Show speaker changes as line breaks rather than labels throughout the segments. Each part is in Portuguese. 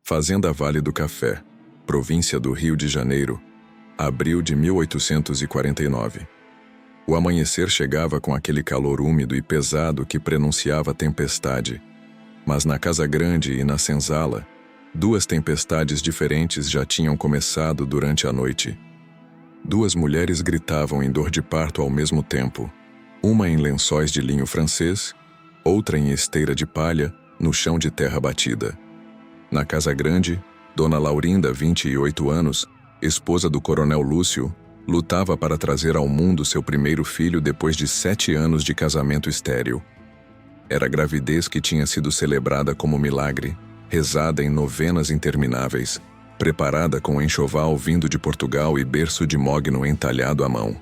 Fazenda Vale do Café, província do Rio de Janeiro, abril de 1849. O amanhecer chegava com aquele calor úmido e pesado que prenunciava tempestade. Mas na Casa Grande e na senzala, duas tempestades diferentes já tinham começado durante a noite. Duas mulheres gritavam em dor de parto ao mesmo tempo, uma em lençóis de linho francês, outra em esteira de palha, no chão de terra batida. Na Casa Grande, Dona Laurinda, 28 anos, esposa do Coronel Lúcio, lutava para trazer ao mundo seu primeiro filho depois de 7 anos de casamento estéril. Era a gravidez que tinha sido celebrada como milagre, rezada em novenas intermináveis, preparada com enxoval vindo de Portugal e berço de mogno entalhado à mão.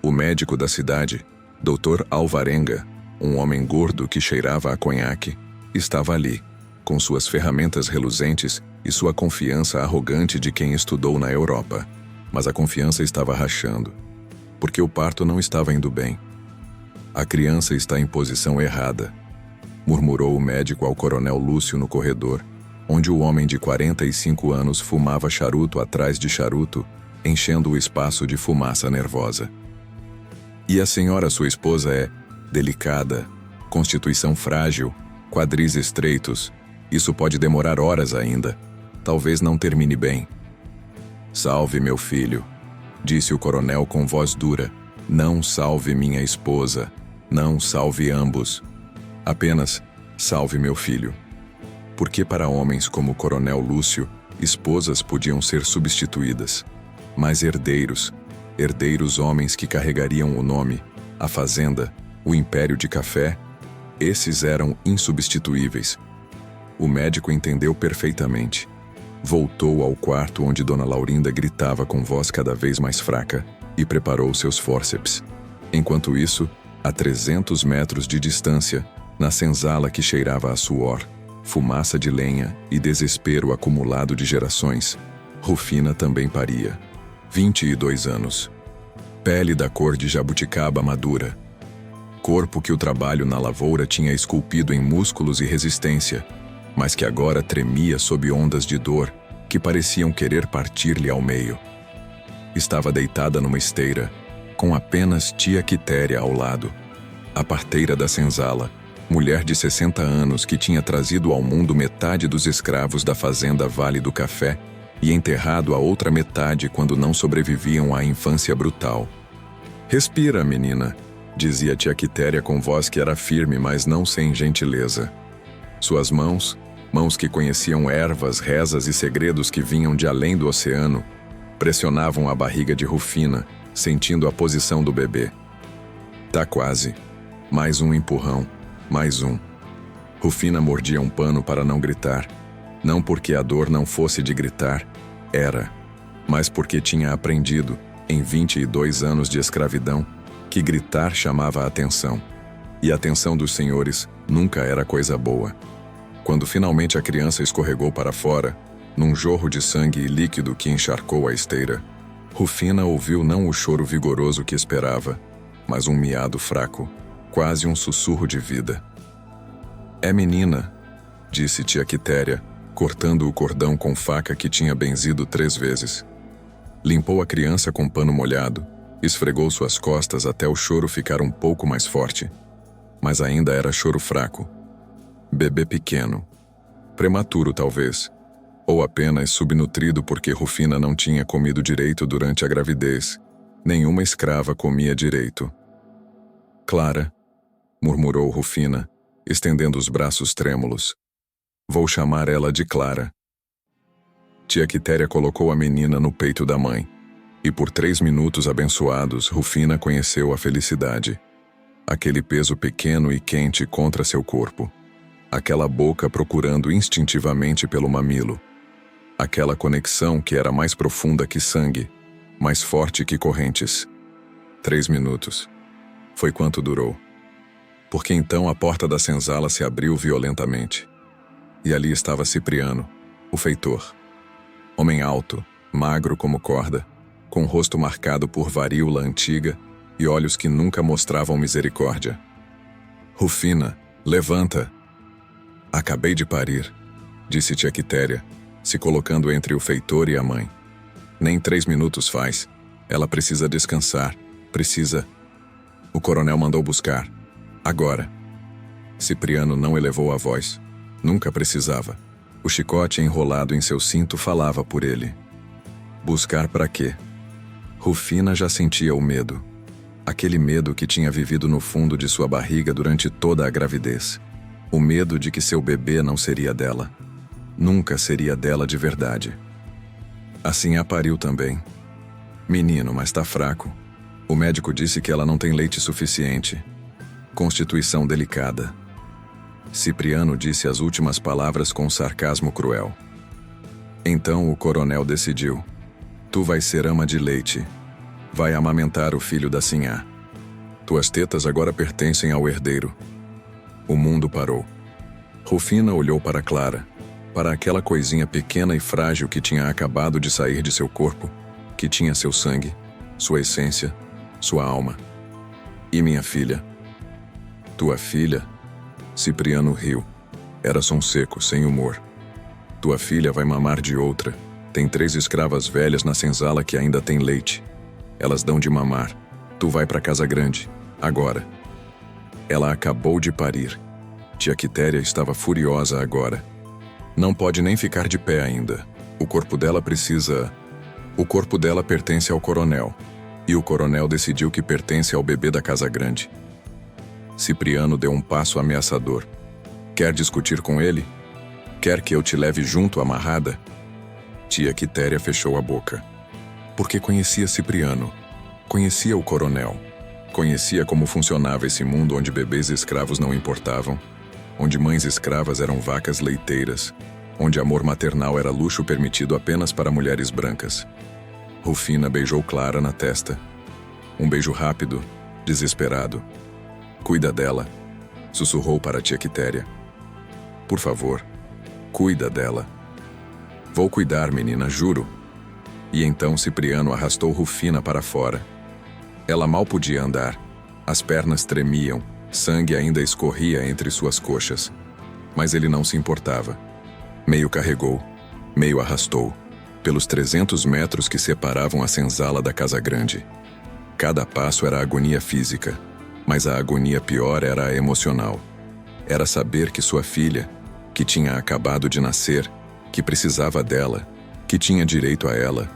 O médico da cidade, Dr. Alvarenga, um homem gordo que cheirava a conhaque, estava ali, com suas ferramentas reluzentes e sua confiança arrogante de quem estudou na Europa. Mas a confiança estava rachando, porque o parto não estava indo bem. A criança está em posição errada, murmurou o médico ao Coronel Lúcio no corredor, onde o homem de 45 anos fumava charuto atrás de charuto, enchendo o espaço de fumaça nervosa. E a senhora, sua esposa, é delicada, constituição frágil, quadris estreitos. Isso pode demorar horas ainda. Talvez não termine bem. Salve, meu filho, disse o coronel com voz dura. Não salve minha esposa. Não salve ambos. Apenas salve meu filho. Porque para homens como o Coronel Lúcio, esposas podiam ser substituídas. Mas herdeiros homens que carregariam o nome, a fazenda, o império de café, esses eram insubstituíveis. O médico entendeu perfeitamente. Voltou ao quarto onde Dona Laurinda gritava com voz cada vez mais fraca e preparou seus fórceps. Enquanto isso, a 300 metros de distância, na senzala que cheirava a suor, fumaça de lenha e desespero acumulado de gerações, Rufina também paria. 22 anos. Pele da cor de jabuticaba madura. Corpo que o trabalho na lavoura tinha esculpido em músculos e resistência, mas que agora tremia sob ondas de dor que pareciam querer partir-lhe ao meio. Estava deitada numa esteira, com apenas tia Quitéria ao lado, a parteira da senzala, mulher de 60 anos que tinha trazido ao mundo metade dos escravos da fazenda Vale do Café e enterrado a outra metade quando não sobreviviam à infância brutal. Respira, menina, dizia tia Quitéria com voz que era firme, mas não sem gentileza. Suas mãos que conheciam ervas, rezas e segredos que vinham de além do oceano, pressionavam a barriga de Rufina, sentindo a posição do bebê. Tá quase. Mais um empurrão. Mais um. Rufina mordia um pano para não gritar. Não porque a dor não fosse de gritar, era. Mas porque tinha aprendido, em 22 anos de escravidão, que gritar chamava a atenção. E a atenção dos senhores nunca era coisa boa. Quando finalmente a criança escorregou para fora, num jorro de sangue e líquido que encharcou a esteira, Rufina ouviu não o choro vigoroso que esperava, mas um miado fraco, quase um sussurro de vida. É menina, disse tia Quitéria, cortando o cordão com faca que tinha benzido 3 vezes. Limpou a criança com pano molhado, esfregou suas costas até o choro ficar um pouco mais forte. Mas ainda era choro fraco. Bebê pequeno. Prematuro, talvez. Ou apenas subnutrido porque Rufina não tinha comido direito durante a gravidez. Nenhuma escrava comia direito. Clara, murmurou Rufina, estendendo os braços trêmulos. Vou chamar ela de Clara. Tia Quitéria colocou a menina no peito da mãe. E por 3 minutos abençoados, Rufina conheceu a felicidade. Aquele peso pequeno e quente contra seu corpo. Aquela boca procurando instintivamente pelo mamilo. Aquela conexão que era mais profunda que sangue, mais forte que correntes. 3 minutos. Foi quanto durou. Porque então a porta da senzala se abriu violentamente. E ali estava Cipriano, o feitor. Homem alto, magro como corda, com o rosto marcado por varíola antiga e olhos que nunca mostravam misericórdia. Rufina, levanta! Acabei de parir, disse tia Quitéria, se colocando entre o feitor e a mãe. Nem 3 minutos faz. Ela precisa descansar. Precisa... O coronel mandou buscar. Agora. Cipriano não elevou a voz. Nunca precisava. O chicote enrolado em seu cinto falava por ele. Buscar para quê? Rufina já sentia o medo. Aquele medo que tinha vivido no fundo de sua barriga durante toda a gravidez. O medo de que seu bebê não seria dela. Nunca seria dela de verdade. Assim a pariu também. Menino, mas tá fraco. O médico disse que ela não tem leite suficiente. Constituição delicada. Cipriano disse as últimas palavras com sarcasmo cruel. Então o coronel decidiu. Tu vais ser ama de leite. Vai amamentar o filho da sinhá. Tuas tetas agora pertencem ao herdeiro. O mundo parou. Rufina olhou para Clara, para aquela coisinha pequena e frágil que tinha acabado de sair de seu corpo, que tinha seu sangue, sua essência, sua alma. E minha filha? Tua filha? Cipriano riu. Era som seco, sem humor. Tua filha vai mamar de outra. Tem 3 escravas velhas na senzala que ainda têm leite. Elas dão de mamar. Tu vai para casa grande. Agora. Ela acabou de parir. Tia Quitéria estava furiosa agora. Não pode nem ficar de pé ainda. O corpo dela precisa... O corpo dela pertence ao coronel. E o coronel decidiu que pertence ao bebê da casa grande. Cipriano deu um passo ameaçador. Quer discutir com ele? Quer que eu te leve junto amarrada? Tia Quitéria fechou a boca. Porque conhecia Cipriano. Conhecia o coronel. Conhecia como funcionava esse mundo onde bebês escravos não importavam, onde mães escravas eram vacas leiteiras, onde amor maternal era luxo permitido apenas para mulheres brancas. Rufina beijou Clara na testa. Um beijo rápido, desesperado. Cuida dela, sussurrou para tia Quitéria. Por favor, cuida dela. Vou cuidar, menina, juro. E então Cipriano arrastou Rufina para fora. Ela mal podia andar. As pernas tremiam, sangue ainda escorria entre suas coxas. Mas ele não se importava. Meio carregou, meio arrastou, pelos 300 metros que separavam a senzala da casa grande. Cada passo era agonia física, mas a agonia pior era a emocional. Era saber que sua filha, que tinha acabado de nascer, que precisava dela, que tinha direito a ela,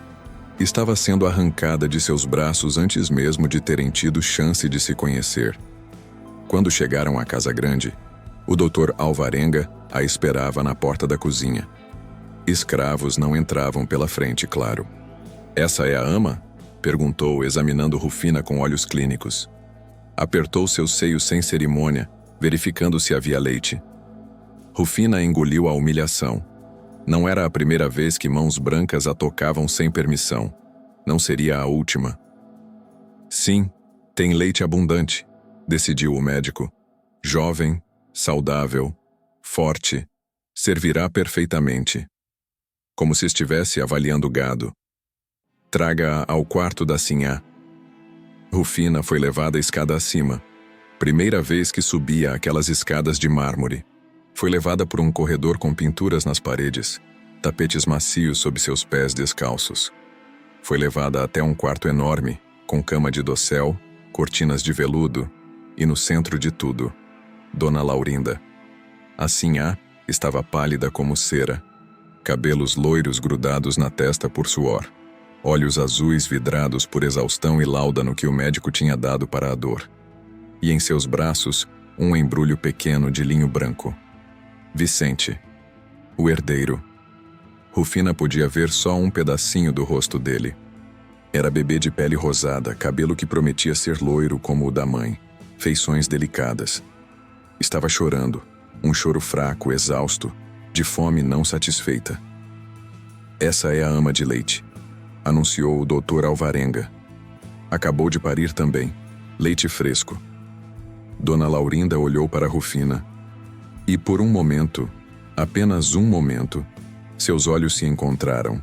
estava sendo arrancada de seus braços antes mesmo de terem tido chance de se conhecer. Quando chegaram à casa grande, o Dr. Alvarenga a esperava na porta da cozinha. Escravos não entravam pela frente, claro. Essa é a ama? Perguntou, examinando Rufina com olhos clínicos. Apertou seus seios sem cerimônia, verificando se havia leite. Rufina engoliu a humilhação. Não era a primeira vez que mãos brancas a tocavam sem permissão. Não seria a última. Sim, tem leite abundante, decidiu o médico. Jovem, saudável, forte, servirá perfeitamente. Como se estivesse avaliando gado. Traga-a ao quarto da sinhá. Rufina foi levada escada acima. Primeira vez que subia aquelas escadas de mármore. Foi levada por um corredor com pinturas nas paredes, tapetes macios sob seus pés descalços. Foi levada até um quarto enorme, com cama de dossel, cortinas de veludo, e no centro de tudo, Dona Laurinda. A sinhá estava pálida como cera, cabelos loiros grudados na testa por suor, olhos azuis vidrados por exaustão e láudano que o médico tinha dado para a dor. E em seus braços, um embrulho pequeno de linho branco. Vicente, o herdeiro. Rufina podia ver só um pedacinho do rosto dele. Era bebê de pele rosada, cabelo que prometia ser loiro como o da mãe, feições delicadas. Estava chorando, um choro fraco, exausto, de fome não satisfeita. Essa é a ama de leite, anunciou o Dr. Alvarenga. Acabou de parir também, leite fresco. Dona Laurinda olhou para Rufina. E por um momento, apenas um momento, seus olhos se encontraram.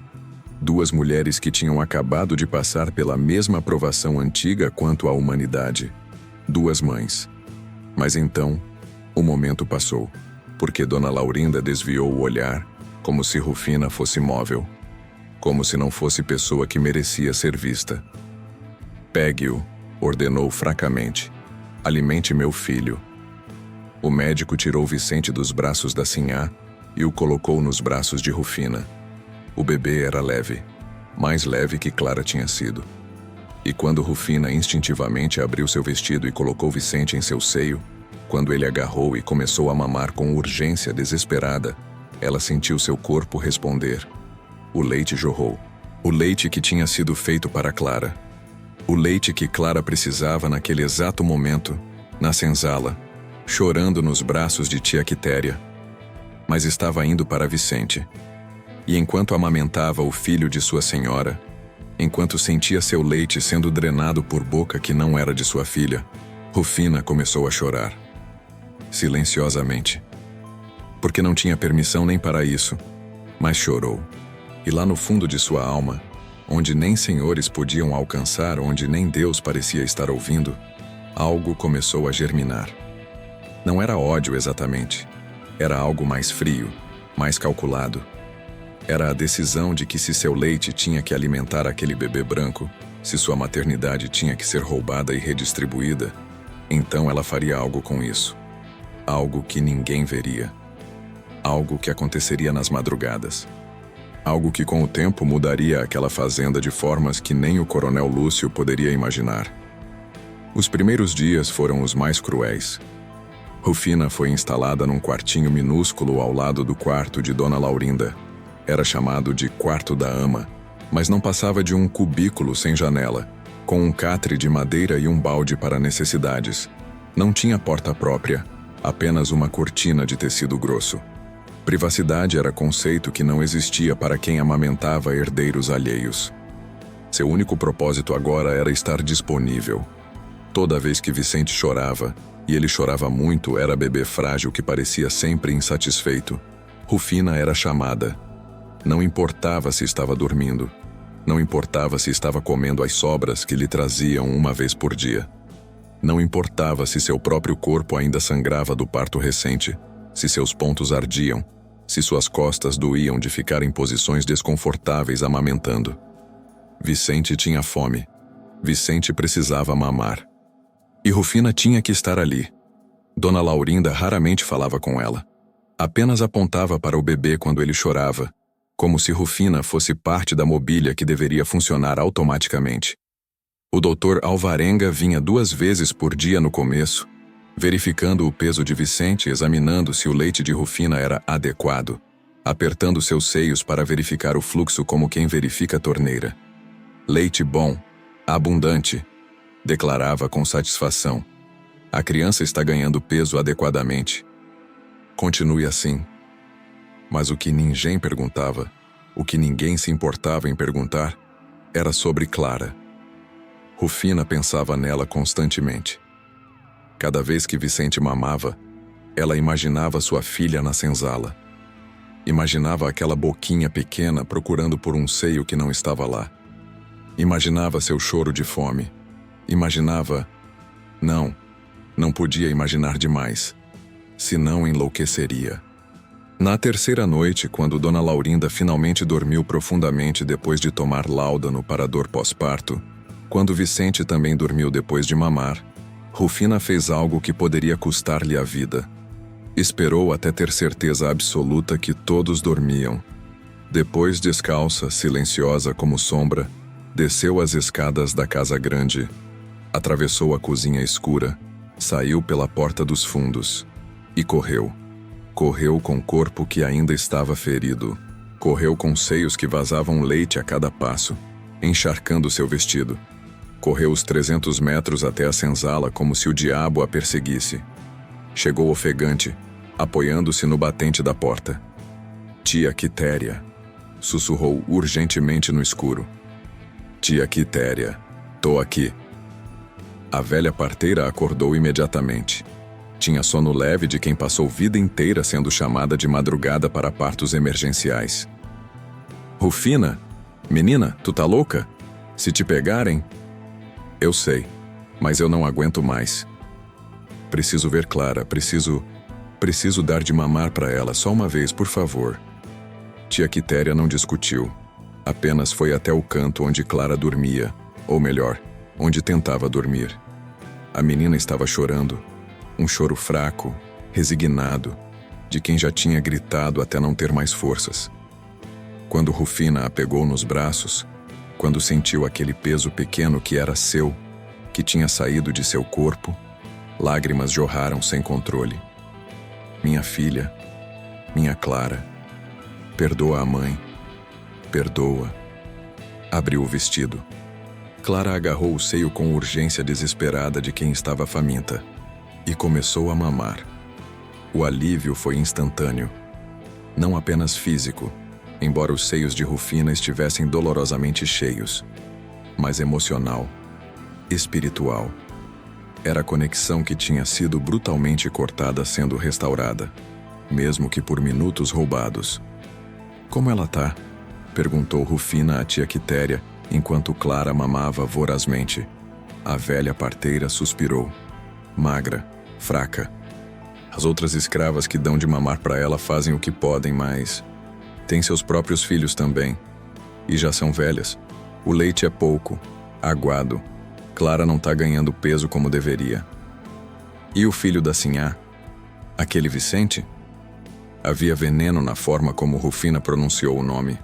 Duas mulheres que tinham acabado de passar pela mesma provação antiga quanto a humanidade. Duas mães. Mas então, o momento passou, porque Dona Laurinda desviou o olhar como se Rufina fosse móvel, como se não fosse pessoa que merecia ser vista. Pegue-o, ordenou fracamente. Alimente meu filho. O médico tirou Vicente dos braços da sinhá e o colocou nos braços de Rufina. O bebê era leve, mais leve que Clara tinha sido. E quando Rufina instintivamente abriu seu vestido e colocou Vicente em seu seio, quando ele agarrou e começou a mamar com urgência desesperada, ela sentiu seu corpo responder. O leite jorrou. O leite que tinha sido feito para Clara. O leite que Clara precisava naquele exato momento, na senzala, chorando nos braços de tia Quitéria. Mas estava indo para Vicente. E enquanto amamentava o filho de sua senhora, enquanto sentia seu leite sendo drenado por boca que não era de sua filha, Rufina começou a chorar. Silenciosamente. Porque não tinha permissão nem para isso, mas chorou. E lá no fundo de sua alma, onde nem senhores podiam alcançar, onde nem Deus parecia estar ouvindo, algo começou a germinar. Não era ódio exatamente. Era algo mais frio, mais calculado. Era a decisão de que se seu leite tinha que alimentar aquele bebê branco, se sua maternidade tinha que ser roubada e redistribuída, então ela faria algo com isso. Algo que ninguém veria. Algo que aconteceria nas madrugadas. Algo que com o tempo mudaria aquela fazenda de formas que nem o coronel Lúcio poderia imaginar. Os primeiros dias foram os mais cruéis. Rufina foi instalada num quartinho minúsculo ao lado do quarto de Dona Laurinda. Era chamado de quarto da ama, mas não passava de um cubículo sem janela, com um catre de madeira e um balde para necessidades. Não tinha porta própria, apenas uma cortina de tecido grosso. Privacidade era conceito que não existia para quem amamentava herdeiros alheios. Seu único propósito agora era estar disponível. Toda vez que Vicente chorava, e ele chorava muito, era bebê frágil que parecia sempre insatisfeito, Rufina era chamada. Não importava se estava dormindo. Não importava se estava comendo as sobras que lhe traziam uma vez por dia. Não importava se seu próprio corpo ainda sangrava do parto recente, se seus pontos ardiam, se suas costas doíam de ficar em posições desconfortáveis amamentando. Vicente tinha fome. Vicente precisava mamar. E Rufina tinha que estar ali. Dona Laurinda raramente falava com ela. Apenas apontava para o bebê quando ele chorava, como se Rufina fosse parte da mobília que deveria funcionar automaticamente. O doutor Alvarenga vinha 2 vezes por dia no começo, verificando o peso de Vicente e examinando se o leite de Rufina era adequado, apertando seus seios para verificar o fluxo como quem verifica a torneira. Leite bom, abundante, declarava com satisfação. A criança está ganhando peso adequadamente. Continue assim. Mas o que ninguém perguntava, o que ninguém se importava em perguntar, era sobre Clara. Rufina pensava nela constantemente. Cada vez que Vicente mamava, ela imaginava sua filha na senzala. Imaginava aquela boquinha pequena procurando por um seio que não estava lá. Imaginava seu choro de fome. Imaginava... Não podia imaginar demais, senão enlouqueceria. Na terceira noite, quando Dona Laurinda finalmente dormiu profundamente depois de tomar láudano para dor pós-parto, quando Vicente também dormiu depois de mamar, Rufina fez algo que poderia custar-lhe a vida. Esperou até ter certeza absoluta que todos dormiam. Depois, descalça, silenciosa como sombra, desceu as escadas da casa grande, atravessou a cozinha escura, saiu pela porta dos fundos e correu. Correu com o corpo que ainda estava ferido. Correu com seios que vazavam leite a cada passo, encharcando seu vestido. Correu os 300 metros até a senzala como se o diabo a perseguisse. Chegou ofegante, apoiando-se no batente da porta. Tia Quitéria, sussurrou urgentemente no escuro. Tia Quitéria, tô aqui. A velha parteira acordou imediatamente. Tinha sono leve de quem passou vida inteira sendo chamada de madrugada para partos emergenciais. Rufina, menina, tu tá louca? Se te pegarem... Eu sei, mas eu não aguento mais. Preciso ver Clara, preciso dar de mamar para ela só uma vez, por favor. Tia Quitéria não discutiu. Apenas foi até o canto onde Clara dormia, ou melhor, onde tentava dormir. A menina estava chorando, um choro fraco, resignado, de quem já tinha gritado até não ter mais forças. Quando Rufina a pegou nos braços, quando sentiu aquele peso pequeno que era seu, que tinha saído de seu corpo, lágrimas jorraram sem controle. Minha filha, minha Clara, perdoa a mãe, perdoa. Abriu o vestido. Clara agarrou o seio com urgência desesperada de quem estava faminta e começou a mamar. O alívio foi instantâneo. Não apenas físico, embora os seios de Rufina estivessem dolorosamente cheios, mas emocional, espiritual. Era a conexão que tinha sido brutalmente cortada sendo restaurada, mesmo que por minutos roubados. Como ela tá? Perguntou Rufina à tia Quitéria, enquanto Clara mamava vorazmente. A velha parteira suspirou. Magra, fraca. As outras escravas que dão de mamar para ela fazem o que podem, mas têm seus próprios filhos também. E já são velhas. O leite é pouco, aguado. Clara não tá ganhando peso como deveria. E o filho da Sinhá? Aquele Vicente? Havia veneno na forma como Rufina pronunciou o nome.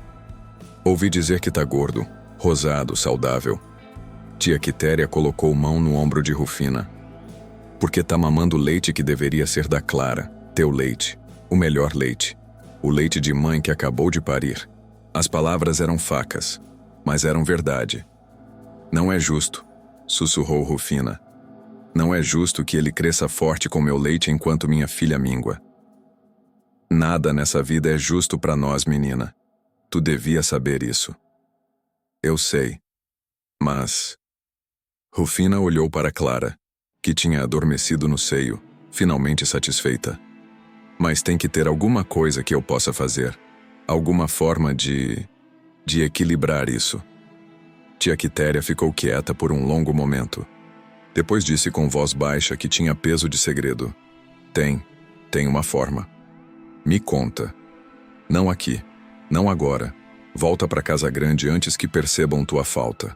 Ouvi dizer que tá gordo, rosado, saudável. Tia Quitéria colocou mão no ombro de Rufina. Porque tá mamando leite que deveria ser da Clara, teu leite, o melhor leite. O leite de mãe que acabou de parir. As palavras eram facas, mas eram verdade. Não é justo, sussurrou Rufina. Não é justo que ele cresça forte com meu leite enquanto minha filha mingua. Nada nessa vida é justo para nós, menina. Tu devia saber isso. Eu sei. Mas... Rufina olhou para Clara, que tinha adormecido no seio, finalmente satisfeita. Mas tem que ter alguma coisa que eu possa fazer. Alguma forma de equilibrar isso. Tia Quitéria ficou quieta por um longo momento. Depois disse com voz baixa que tinha peso de segredo. Tem uma forma. Me conta. Não aqui. Não agora. Volta para Casa Grande antes que percebam tua falta.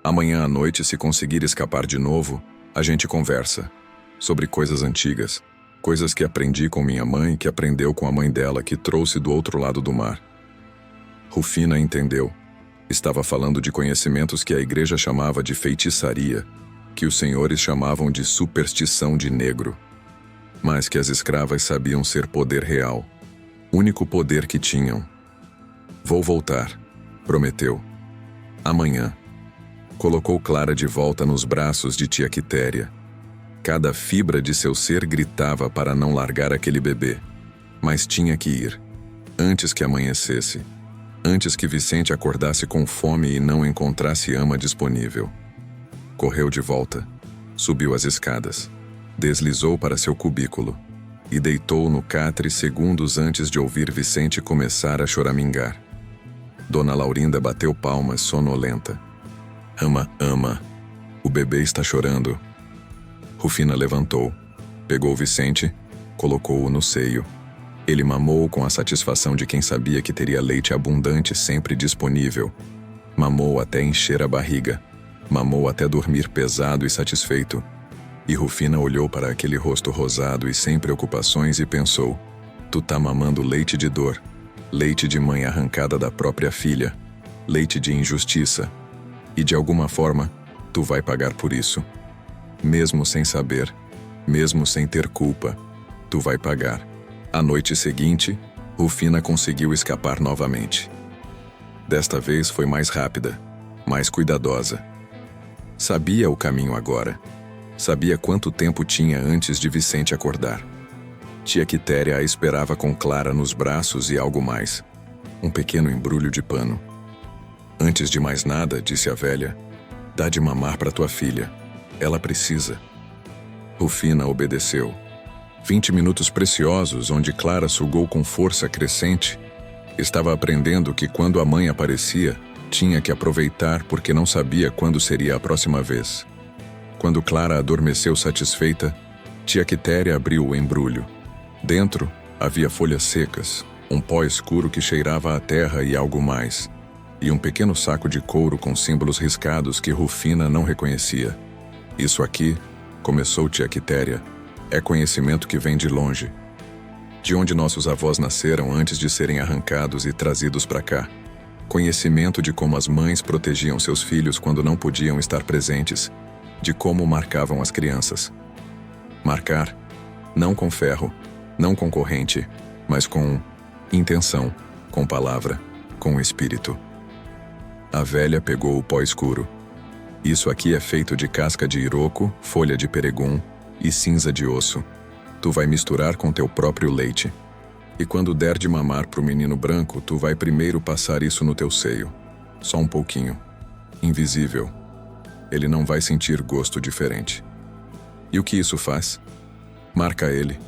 Amanhã à noite, se conseguir escapar de novo, a gente conversa. Sobre coisas antigas. Coisas que aprendi com minha mãe, que aprendeu com a mãe dela, que trouxe do outro lado do mar. Rufina entendeu. Estava falando de conhecimentos que a igreja chamava de feitiçaria, que os senhores chamavam de superstição de negro. Mas que as escravas sabiam ser poder real. Único poder que tinham. Vou voltar, prometeu. Amanhã. Colocou Clara de volta nos braços de tia Quitéria. Cada fibra de seu ser gritava para não largar aquele bebê. Mas tinha que ir. Antes que amanhecesse. Antes que Vicente acordasse com fome e não encontrasse ama disponível. Correu de volta. Subiu as escadas. Deslizou para seu cubículo. E deitou no catre segundos antes de ouvir Vicente começar a choramingar. Dona Laurinda bateu palmas sonolenta. Ama. O bebê está chorando. Rufina levantou. Pegou Vicente, colocou-o no seio. Ele mamou com a satisfação de quem sabia que teria leite abundante sempre disponível. Mamou até encher a barriga. Mamou até dormir pesado e satisfeito. E Rufina olhou para aquele rosto rosado e sem preocupações e pensou: tu tá mamando leite de dor, leite de mãe arrancada da própria filha, leite de injustiça. E de alguma forma, tu vai pagar por isso. Mesmo sem saber, mesmo sem ter culpa, tu vai pagar. À noite seguinte, Rufina conseguiu escapar novamente. Desta vez foi mais rápida, mais cuidadosa. Sabia o caminho agora. Sabia quanto tempo tinha antes de Vicente acordar. Tia Quitéria a esperava com Clara nos braços e algo mais. Um pequeno embrulho de pano. Antes de mais nada, disse a velha, dá de mamar para tua filha. Ela precisa. Rufina obedeceu. 20 minutos preciosos onde Clara sugou com força crescente. Estava aprendendo que quando a mãe aparecia, tinha que aproveitar porque não sabia quando seria a próxima vez. Quando Clara adormeceu satisfeita, tia Quitéria abriu o embrulho. Dentro havia folhas secas, Um pó escuro que cheirava a terra e algo mais, e um pequeno saco de couro com símbolos riscados que Rufina não reconhecia. Isso aqui, começou tia Quitéria, é conhecimento que vem de longe. De onde nossos avós nasceram antes de serem arrancados e trazidos para cá. Conhecimento de como as mães protegiam seus filhos quando não podiam estar presentes, de como marcavam as crianças. Marcar, não com ferro, não com corrente, mas com intenção, com palavra, com espírito. A velha pegou o pó escuro. Isso aqui é feito de casca de iroco, folha de peregum e cinza de osso. Tu vai misturar com teu próprio leite. E quando der de mamar pro menino branco, tu vai primeiro passar isso no teu seio. Só um pouquinho. Invisível. Ele não vai sentir gosto diferente. E o que isso faz? Marca ele.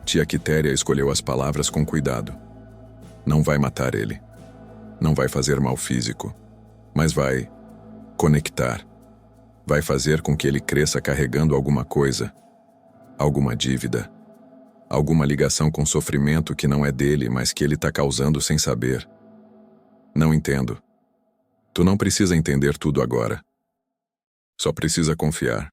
Tia Quitéria escolheu as palavras com cuidado. Não vai matar ele. Não vai fazer mal físico. Mas vai conectar. Vai fazer com que ele cresça carregando alguma coisa. Alguma dívida. Alguma ligação com sofrimento que não é dele, mas que ele está causando sem saber. Não entendo. Tu não precisa entender tudo agora. Só precisa confiar.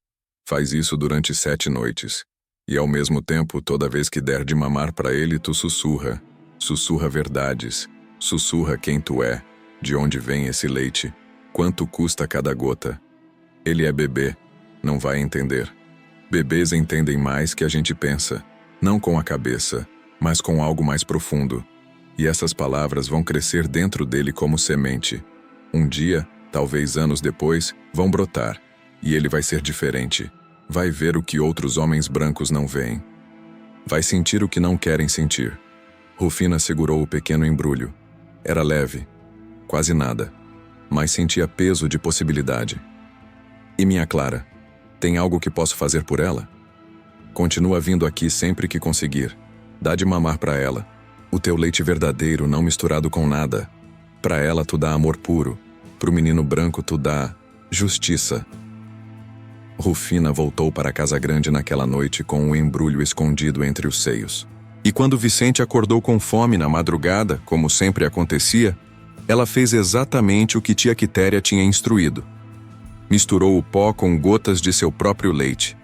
Faz isso durante 7 noites. E ao mesmo tempo, toda vez que der de mamar para ele, tu sussurra. Sussurra verdades. Sussurra quem tu é, de onde vem esse leite, quanto custa cada gota. Ele é bebê, não vai entender. Bebês entendem mais que a gente pensa, não com a cabeça, mas com algo mais profundo. E essas palavras vão crescer dentro dele como semente. Um dia, talvez anos depois, vão brotar. E ele vai ser diferente. Vai ver o que outros homens brancos não veem. Vai sentir o que não querem sentir. Rufina segurou o pequeno embrulho. Era leve, quase nada, mas sentia peso de possibilidade. E minha Clara, tem algo que posso fazer por ela? Continua vindo aqui sempre que conseguir. Dá de mamar para ela. O teu leite verdadeiro, não misturado com nada. Para ela tu dá amor puro. Pro menino branco tu dá justiça. Rufina voltou para a casa grande naquela noite com um embrulho escondido entre os seios. E quando Vicente acordou com fome na madrugada, como sempre acontecia, ela fez exatamente o que tia Quitéria tinha instruído. Misturou o pó com gotas de seu próprio leite.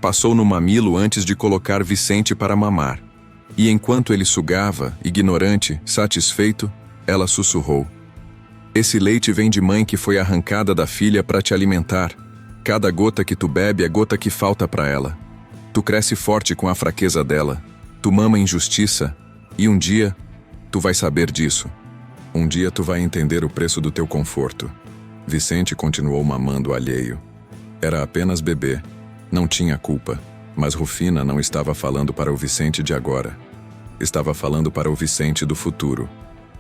Passou no mamilo antes de colocar Vicente para mamar. E enquanto ele sugava, ignorante, satisfeito, ela sussurrou. Esse leite vem de mãe que foi arrancada da filha para te alimentar. Cada gota que tu bebe é gota que falta para ela. Tu cresce forte com a fraqueza dela. Tu mama injustiça. E um dia, tu vai saber disso. Um dia tu vai entender o preço do teu conforto. Vicente continuou mamando alheio. Era apenas bebê. Não tinha culpa. Mas Rufina não estava falando para o Vicente de agora. Estava falando para o Vicente do futuro.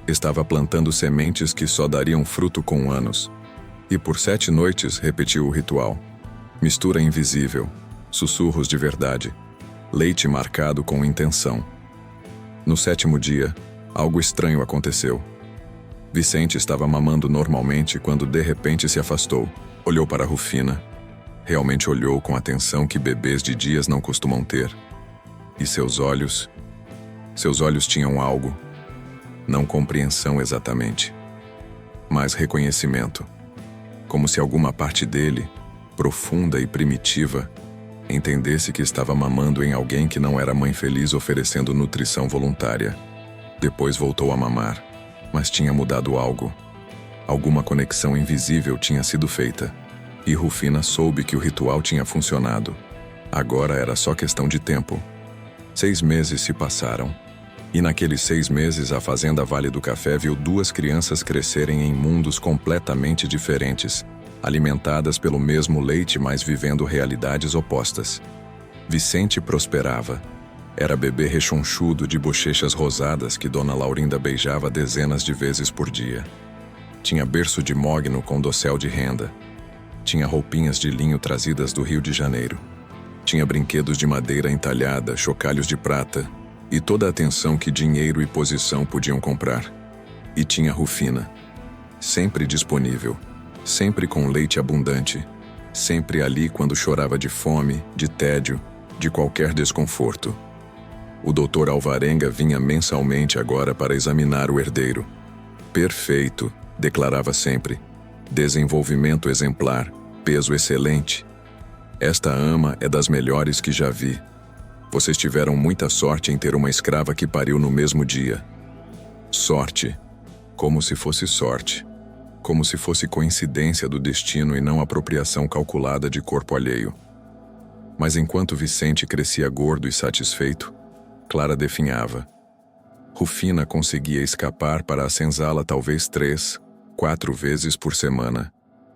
Estava plantando sementes que só dariam fruto com anos. E por 7 noites repetiu o ritual. Mistura invisível. Sussurros de verdade. Leite marcado com intenção. No 7º dia, algo estranho aconteceu. Vicente estava mamando normalmente quando de repente se afastou. Olhou para Rufina. Realmente olhou com atenção que bebês de dias não costumam ter. E seus olhos tinham algo. Não compreensão exatamente, mas reconhecimento. Como se alguma parte dele, profunda e primitiva, entendesse que estava mamando em alguém que não era mãe feliz oferecendo nutrição voluntária. Depois voltou a mamar, mas tinha mudado algo. Alguma conexão invisível tinha sido feita. E Rufina soube que o ritual tinha funcionado. Agora era só questão de tempo. 6 meses se passaram. E naqueles 6 meses a Fazenda Vale do Café viu 2 crianças crescerem em mundos completamente diferentes, alimentadas pelo mesmo leite, mas vivendo realidades opostas. Vicente prosperava. Era bebê rechonchudo de bochechas rosadas que Dona Laurinda beijava dezenas de vezes por dia. Tinha berço de mogno com dossel de renda. Tinha roupinhas de linho trazidas do Rio de Janeiro. Tinha brinquedos de madeira entalhada, chocalhos de prata e toda a atenção que dinheiro e posição podiam comprar. E tinha Rufina, sempre disponível, sempre com leite abundante, sempre ali quando chorava de fome, de tédio, de qualquer desconforto. O Dr. Alvarenga vinha mensalmente agora para examinar o herdeiro. Perfeito, declarava sempre. Desenvolvimento exemplar, peso excelente. Esta ama é das melhores que já vi. Vocês tiveram muita sorte em ter uma escrava que pariu no mesmo dia. Sorte. Como se fosse sorte. Como se fosse coincidência do destino e não apropriação calculada de corpo alheio. Mas enquanto Vicente crescia gordo e satisfeito, Clara definhava. Rufina conseguia escapar para a senzala talvez 3, 4 vezes por semana.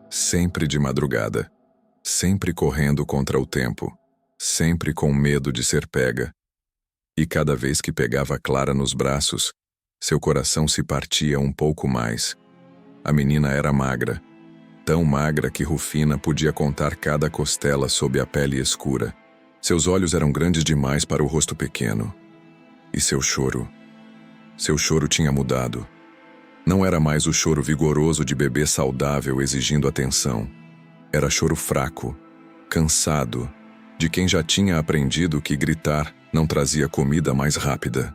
Sempre de madrugada. Sempre correndo contra o tempo. Sempre com medo de ser pega. E cada vez que pegava Clara nos braços, seu coração se partia um pouco mais. A menina era magra. Tão magra que Rufina podia contar cada costela sob a pele escura. Seus olhos eram grandes demais para o rosto pequeno. E seu choro? Seu choro tinha mudado. Não era mais o choro vigoroso de bebê saudável exigindo atenção. Era choro fraco, cansado, de quem já tinha aprendido que gritar não trazia comida mais rápida.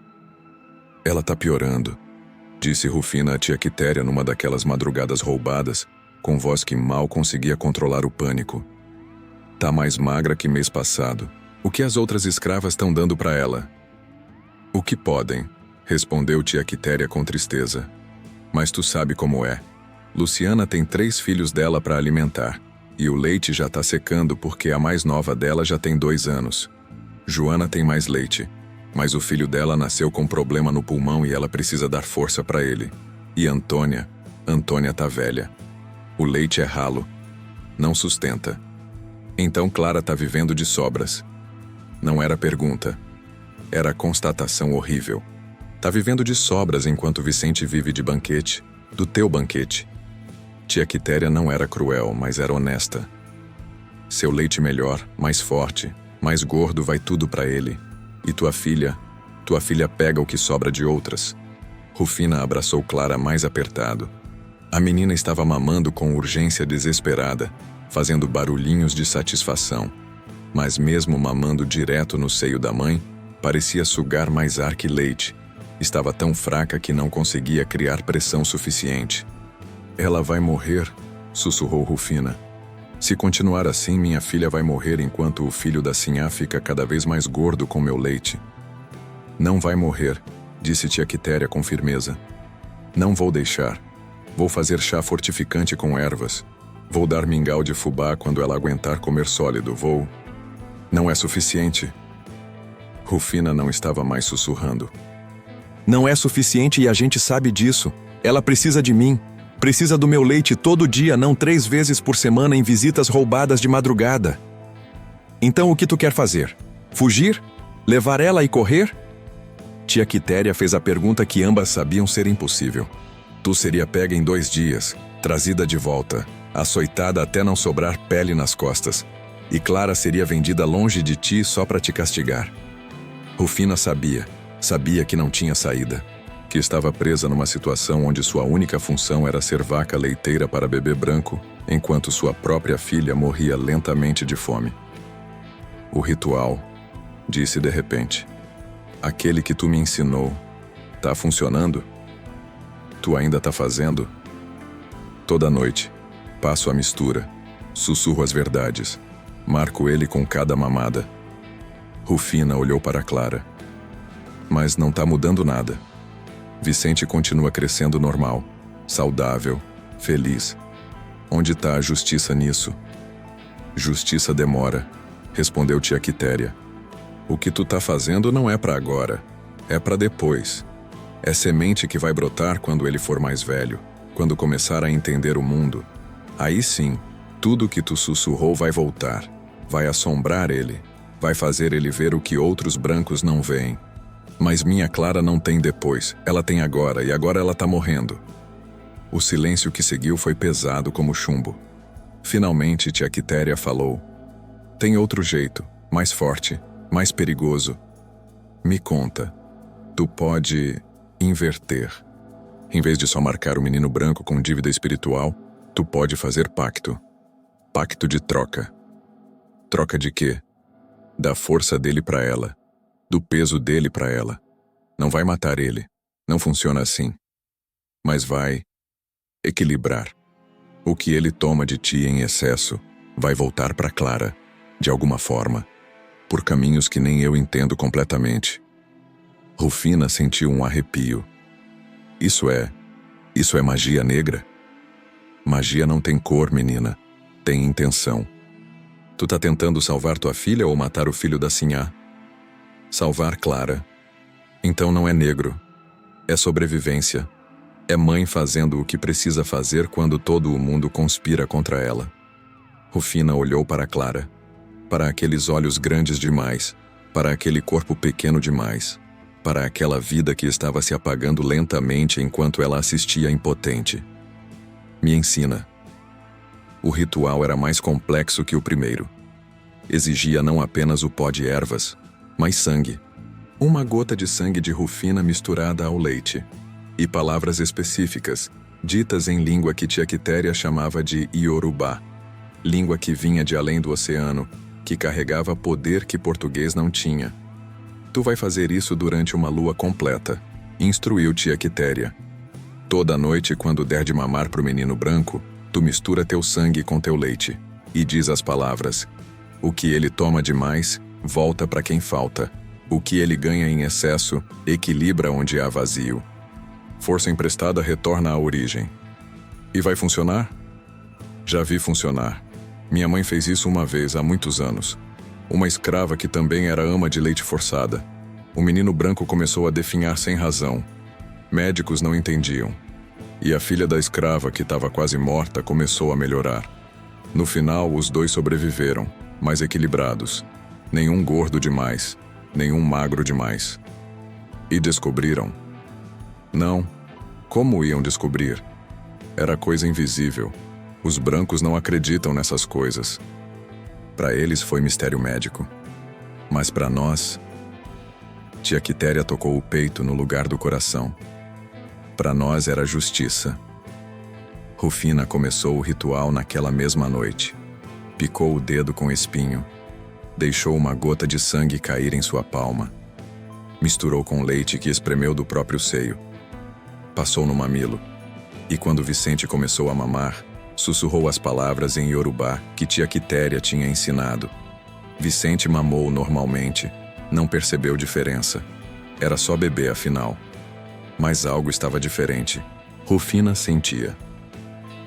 Ela tá piorando, disse Rufina à tia Quitéria numa daquelas madrugadas roubadas, com voz que mal conseguia controlar o pânico. Tá mais magra que mês passado. O que as outras escravas estão dando para ela? O que podem, respondeu tia Quitéria com tristeza. Mas tu sabe como é. Luciana tem 3 filhos dela para alimentar, e o leite já tá secando porque a mais nova dela já tem 2 anos. Joana tem mais leite, mas o filho dela nasceu com problema no pulmão e ela precisa dar força para ele. E Antônia tá velha. O leite é ralo. Não sustenta. Então Clara tá vivendo de sobras. Não era pergunta. Era constatação horrível. Tá vivendo de sobras enquanto Vicente vive de banquete, do teu banquete. Tia Quitéria não era cruel, mas era honesta. Seu leite melhor, mais forte, mais gordo vai tudo para ele. E tua filha pega o que sobra de outras. Rufina abraçou Clara mais apertado. A menina estava mamando com urgência desesperada, fazendo barulhinhos de satisfação. Mas mesmo mamando direto no seio da mãe, parecia sugar mais ar que leite. Estava tão fraca que não conseguia criar pressão suficiente. Ela vai morrer, sussurrou Rufina. Se continuar assim, minha filha vai morrer enquanto o filho da sinhá fica cada vez mais gordo com meu leite. Não vai morrer, disse tia Quitéria com firmeza. Não vou deixar. Vou fazer chá fortificante com ervas. Vou dar mingau de fubá quando ela aguentar comer sólido. Vou... Não é suficiente. Rufina não estava mais sussurrando. Não é suficiente e a gente sabe disso. Ela precisa de mim. Precisa do meu leite todo dia, não 3 vezes por semana em visitas roubadas de madrugada. Então o que tu quer fazer? Fugir? Levar ela e correr? Tia Quitéria fez a pergunta que ambas sabiam ser impossível. Tu seria pega em 2 dias, trazida de volta, açoitada até não sobrar pele nas costas, e Clara seria vendida longe de ti só para te castigar. Rufina sabia que não tinha saída, que estava presa numa situação onde sua única função era ser vaca leiteira para bebê branco, enquanto sua própria filha morria lentamente de fome. O ritual, disse de repente. Aquele que tu me ensinou, tá funcionando? Tu ainda tá fazendo? Toda noite, passo a mistura, sussurro as verdades, marco ele com cada mamada. Rufina olhou para Clara. Mas não tá mudando nada. Vicente continua crescendo normal, saudável, feliz. Onde tá a justiça nisso? Justiça demora, respondeu tia Quitéria. O que tu tá fazendo não é para agora, é para depois. É semente que vai brotar quando ele for mais velho, quando começar a entender o mundo. Aí sim, tudo que tu sussurrou vai voltar, vai assombrar ele, vai fazer ele ver o que outros brancos não veem. Mas minha Clara não tem depois, ela tem agora, e agora ela tá morrendo. O silêncio que seguiu foi pesado como chumbo. Finalmente tia Quitéria falou. Tem outro jeito, mais forte, mais perigoso. Me conta. Tu pode inverter. Em vez de só marcar o menino branco com dívida espiritual, tu pode fazer pacto. Pacto de troca. Troca de quê? Da força dele para ela. do peso dele para ela. Não vai matar ele. Não funciona assim. Mas vai equilibrar. O que ele toma de ti em excesso vai voltar para Clara, de alguma forma, por caminhos que nem eu entendo completamente. Rufina sentiu um arrepio. Isso é magia negra? Magia não tem cor, menina. Tem intenção. Tu tá tentando salvar tua filha ou matar o filho da Sinhá? Salvar Clara. Então não é negro. É sobrevivência. É mãe fazendo o que precisa fazer quando todo o mundo conspira contra ela. Rufina olhou para Clara. Para aqueles olhos grandes demais. Para aquele corpo pequeno demais. Para aquela vida que estava se apagando lentamente enquanto ela assistia impotente. Me ensina. O ritual era mais complexo que o primeiro. Exigia não apenas o pó de ervas, mas sangue. Uma gota de sangue de Rufina misturada ao leite. E palavras específicas, ditas em língua que tia Quitéria chamava de Iorubá. Língua que vinha de além do oceano, que carregava poder que português não tinha. Tu vai fazer isso durante uma lua completa, instruiu tia Quitéria. Toda noite, quando der de mamar pro menino branco, tu mistura teu sangue com teu leite, e diz as palavras. O que ele toma demais, volta para quem falta. O que ele ganha em excesso, equilibra onde há vazio. Força emprestada retorna à origem. E vai funcionar? Já vi funcionar. Minha mãe fez isso uma vez, há muitos anos. Uma escrava que também era ama de leite forçada. O menino branco começou a definhar sem razão. Médicos não entendiam. E a filha da escrava, que estava quase morta, começou a melhorar. No final, os dois sobreviveram, mas equilibrados. Nenhum gordo demais, nenhum magro demais. E descobriram? Não. Como iam descobrir? Era coisa invisível. Os brancos não acreditam nessas coisas. Para eles foi mistério médico. Mas para nós... Tia Quitéria tocou o peito no lugar do coração. Para nós era justiça. Rufina começou o ritual naquela mesma noite. Picou o dedo com espinho. Deixou uma gota de sangue cair em sua palma. Misturou com leite que espremeu do próprio seio. Passou no mamilo. E quando Vicente começou a mamar, sussurrou as palavras em Iorubá que tia Quitéria tinha ensinado. Vicente mamou normalmente. Não percebeu diferença. Era só bebê, afinal. Mas algo estava diferente. Rufina sentia.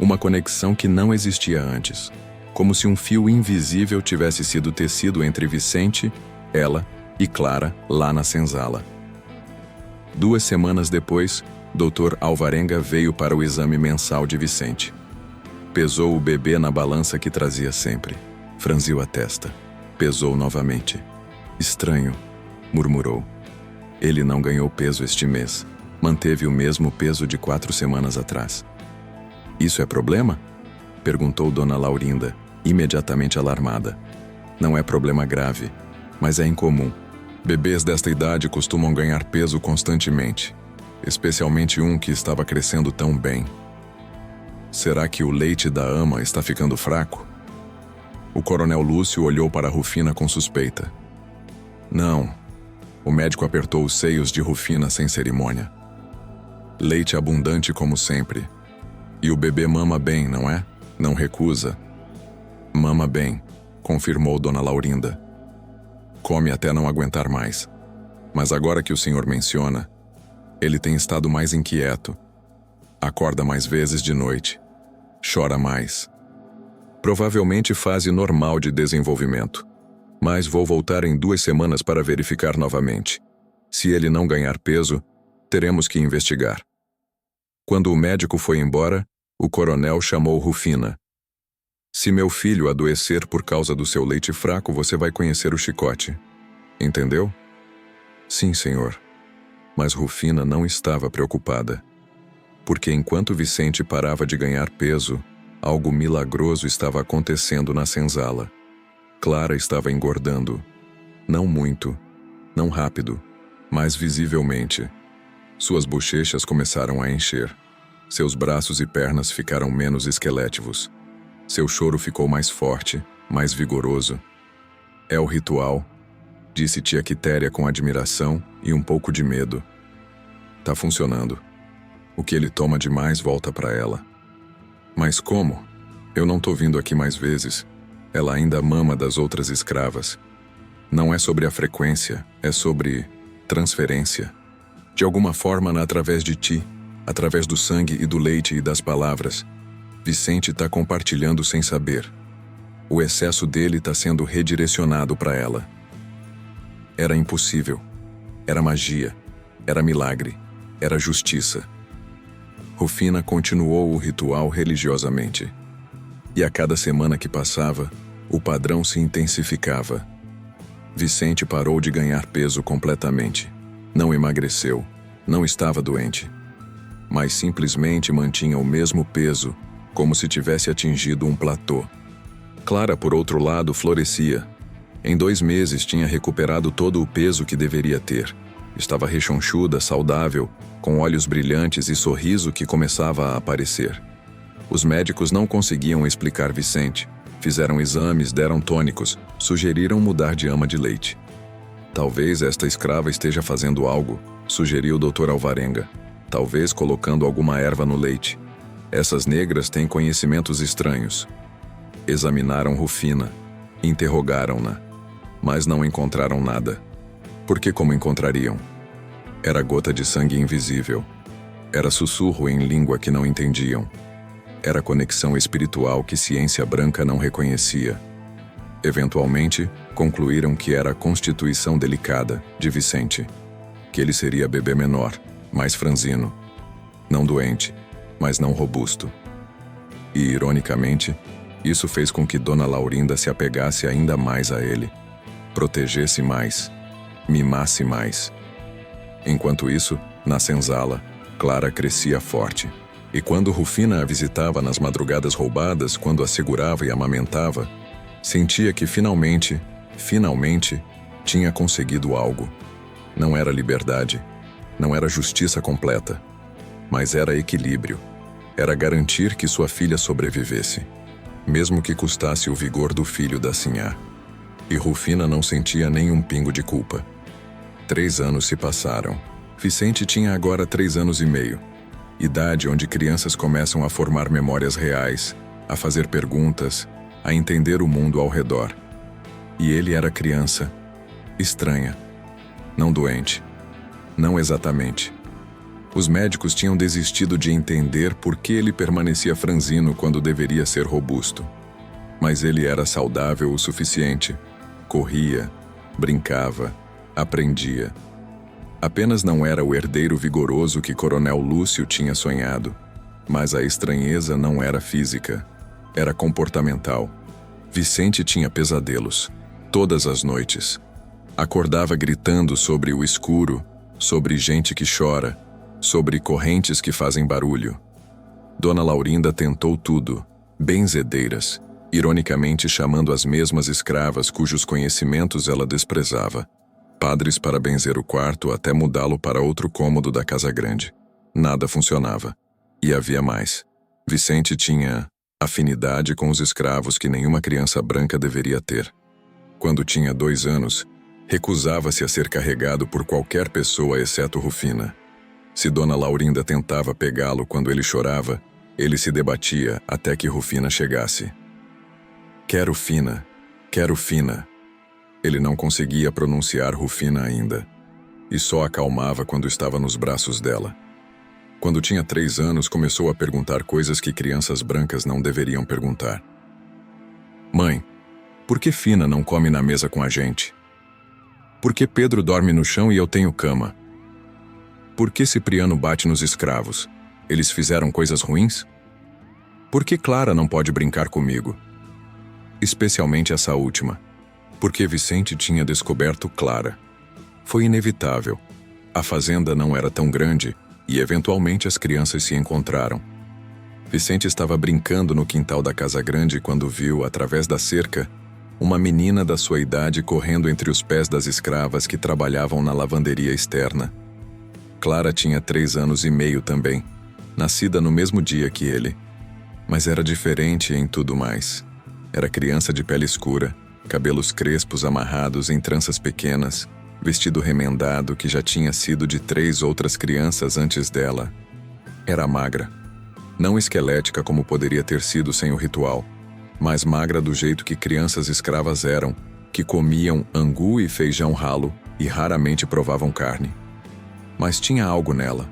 Uma conexão que não existia antes. Como se um fio invisível tivesse sido tecido entre Vicente, ela e Clara lá na senzala. 2 semanas depois, Dr. Alvarenga veio para o exame mensal de Vicente. Pesou o bebê na balança que trazia sempre. Franziu a testa. Pesou novamente. Estranho, murmurou. Ele não ganhou peso este mês. Manteve o mesmo peso de 4 semanas atrás. Isso é problema? Perguntou Dona Laurinda, imediatamente alarmada. Não é problema grave, mas é incomum. Bebês desta idade costumam ganhar peso constantemente, especialmente um que estava crescendo tão bem. Será que o leite da ama está ficando fraco? O coronel Lúcio olhou para Rufina com suspeita. Não. O médico apertou os seios de Rufina sem cerimônia. Leite abundante como sempre. E o bebê mama bem, não é? Não recusa. Mama bem, confirmou Dona Laurinda. Come até não aguentar mais. Mas agora que o senhor menciona, ele tem estado mais inquieto. Acorda mais vezes de noite. Chora mais. Provavelmente fase normal de desenvolvimento. Mas vou voltar em 2 semanas para verificar novamente. Se ele não ganhar peso, teremos que investigar. Quando o médico foi embora, o coronel chamou Rufina. Se meu filho adoecer por causa do seu leite fraco, você vai conhecer o chicote. Entendeu? Sim, senhor. Mas Rufina não estava preocupada. Porque enquanto Vicente parava de ganhar peso, algo milagroso estava acontecendo na senzala. Clara estava engordando. Não muito, não rápido, mas visivelmente. Suas bochechas começaram a encher. Seus braços e pernas ficaram menos esqueléticos. Seu choro ficou mais forte, mais vigoroso. É o ritual. disse tia Quitéria com admiração e um pouco de medo. Tá funcionando. O que ele toma demais volta para ela. Mas como? Eu não tô vindo aqui mais vezes. Ela ainda mama das outras escravas. Não é sobre a frequência, é sobre transferência. De alguma forma, através de ti, através do sangue e do leite e das palavras, Vicente tá compartilhando sem saber. O excesso dele tá sendo redirecionado para ela. Era impossível. Era magia. Era milagre. Era justiça. Rufina continuou o ritual religiosamente. E a cada semana que passava, o padrão se intensificava. Vicente parou de ganhar peso completamente. Não emagreceu, não estava doente. Mas simplesmente mantinha o mesmo peso, como se tivesse atingido um platô. Clara, por outro lado, florescia. Em 2 meses tinha recuperado todo o peso que deveria ter. Estava rechonchuda, saudável, com olhos brilhantes e sorriso que começava a aparecer. Os médicos não conseguiam explicar Vicente. Fizeram exames, deram tônicos, sugeriram mudar de ama de leite. Talvez esta escrava esteja fazendo algo, sugeriu o Dr. Alvarenga. Talvez colocando alguma erva no leite. Essas negras têm conhecimentos estranhos. Examinaram Rufina, interrogaram-na, mas não encontraram nada. Porque como encontrariam? Era gota de sangue invisível. Era sussurro em língua que não entendiam. Era conexão espiritual que ciência branca não reconhecia. Eventualmente, concluíram que era a constituição delicada de Vicente. Que ele seria bebê menor, mais franzino. Não doente, mas não robusto. E, ironicamente, isso fez com que Dona Laurinda se apegasse ainda mais a ele. Protegesse mais. Mimasse mais. Enquanto isso, na senzala, Clara crescia forte. E quando Rufina a visitava nas madrugadas roubadas, quando a segurava e amamentava, sentia que finalmente, tinha conseguido algo. Não era liberdade, não era justiça completa, mas era equilíbrio. Era garantir que sua filha sobrevivesse, mesmo que custasse o vigor do filho da sinhá. E Rufina não sentia nenhum pingo de culpa. 3 anos se passaram. Vicente tinha agora 3 anos e meio. Idade onde crianças começam a formar memórias reais, a fazer perguntas, a entender o mundo ao redor. E ele era criança, estranha, não doente, não exatamente. Os médicos tinham desistido de entender por que ele permanecia franzino quando deveria ser robusto. Mas ele era saudável o suficiente. Corria, brincava, aprendia. Apenas não era o herdeiro vigoroso que Coronel Lúcio tinha sonhado. Mas a estranheza não era física, era comportamental. Vicente tinha pesadelos, todas as noites. Acordava gritando sobre o escuro, sobre gente que chora, sobre correntes que fazem barulho. Dona Laurinda tentou tudo, benzedeiras, ironicamente chamando as mesmas escravas cujos conhecimentos ela desprezava. Padres para benzer o quarto até mudá-lo para outro cômodo da casa grande. Nada funcionava. E havia mais. Vicente tinha afinidade com os escravos que nenhuma criança branca deveria ter. Quando tinha 2 anos, recusava-se a ser carregado por qualquer pessoa exceto Rufina. Se Dona Laurinda tentava pegá-lo quando ele chorava, ele se debatia até que Rufina chegasse. Quero Fina, quero Fina. Ele não conseguia pronunciar Rufina ainda, e só acalmava quando estava nos braços dela. Quando tinha 3 anos, começou a perguntar coisas que crianças brancas não deveriam perguntar. Mãe, por que Fina não come na mesa com a gente? Por que Pedro dorme no chão e eu tenho cama? Por que Cipriano bate nos escravos? Eles fizeram coisas ruins? Por que Clara não pode brincar comigo? Especialmente essa última. Porque Vicente tinha descoberto Clara. Foi inevitável. A fazenda não era tão grande e eventualmente as crianças se encontraram. Vicente estava brincando no quintal da casa grande quando viu, através da cerca, uma menina da sua idade correndo entre os pés das escravas que trabalhavam na lavanderia externa. Clara tinha 3 anos e meio também, nascida no mesmo dia que ele. Mas era diferente em tudo mais. Era criança de pele escura, cabelos crespos amarrados em tranças pequenas, vestido remendado que já tinha sido de 3 outras crianças antes dela. Era magra. Não esquelética como poderia ter sido sem o ritual, mas magra do jeito que crianças escravas eram, que comiam angu e feijão ralo e raramente provavam carne. Mas tinha algo nela,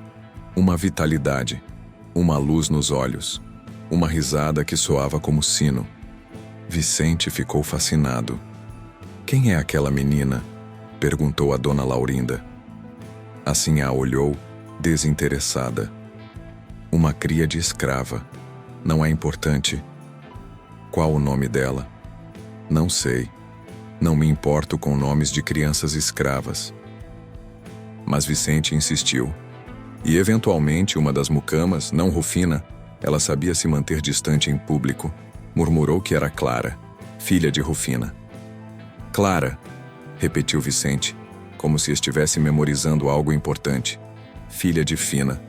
uma vitalidade, uma luz nos olhos, uma risada que soava como sino. Vicente ficou fascinado. "Quem é aquela menina?" perguntou a dona Laurinda. Assim a olhou, desinteressada. "Uma cria de escrava. Não é importante." "Qual o nome dela?" "Não sei. Não me importo com nomes de crianças escravas." Mas Vicente insistiu. E eventualmente uma das mucamas, não Rufina, ela sabia se manter distante em público, murmurou que era Clara, filha de Rufina. "Clara", repetiu Vicente, como se estivesse memorizando algo importante. "Filha de Fina."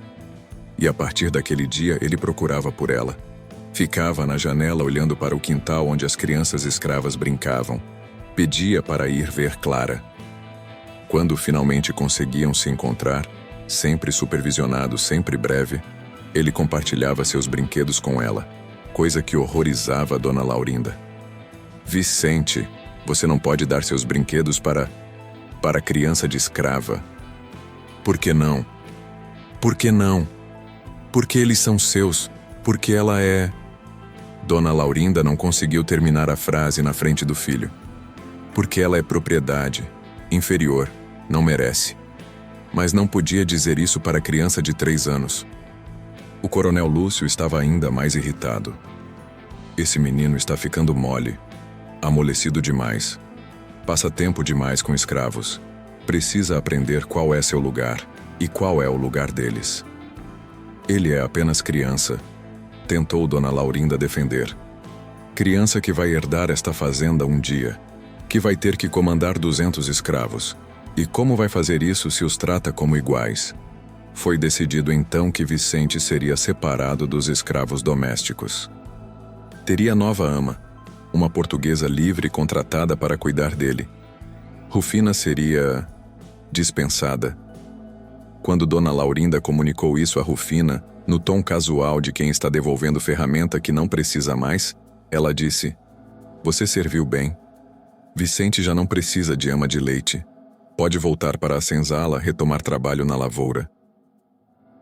E a partir daquele dia ele procurava por ela. Ficava na janela olhando para o quintal onde as crianças escravas brincavam. Pedia para ir ver Clara. Quando finalmente conseguiam se encontrar, sempre supervisionado, sempre breve, ele compartilhava seus brinquedos com ela, coisa que horrorizava a dona Laurinda. "Vicente, você não pode dar seus brinquedos para criança de escrava." "Por que não?" "Por que não?" "Porque eles são seus, porque ela é..." Dona Laurinda não conseguiu terminar a frase na frente do filho. "Porque ela é propriedade, inferior, não merece." Mas não podia dizer isso para a criança de 3 anos. O coronel Lúcio estava ainda mais irritado. "Esse menino está ficando mole, amolecido demais. Passa tempo demais com escravos. Precisa aprender qual é seu lugar e qual é o lugar deles." "Ele é apenas criança", tentou Dona Laurinda defender. "Criança que vai herdar esta fazenda um dia, que vai ter que comandar 200 escravos. E como vai fazer isso se os trata como iguais?" Foi decidido então que Vicente seria separado dos escravos domésticos. Teria nova ama, uma portuguesa livre contratada para cuidar dele. Rufina seria dispensada. Quando Dona Laurinda comunicou isso a Rufina, no tom casual de quem está devolvendo ferramenta que não precisa mais, ela disse: "Você serviu bem. Vicente já não precisa de ama de leite. Pode voltar para a senzala, retomar trabalho na lavoura."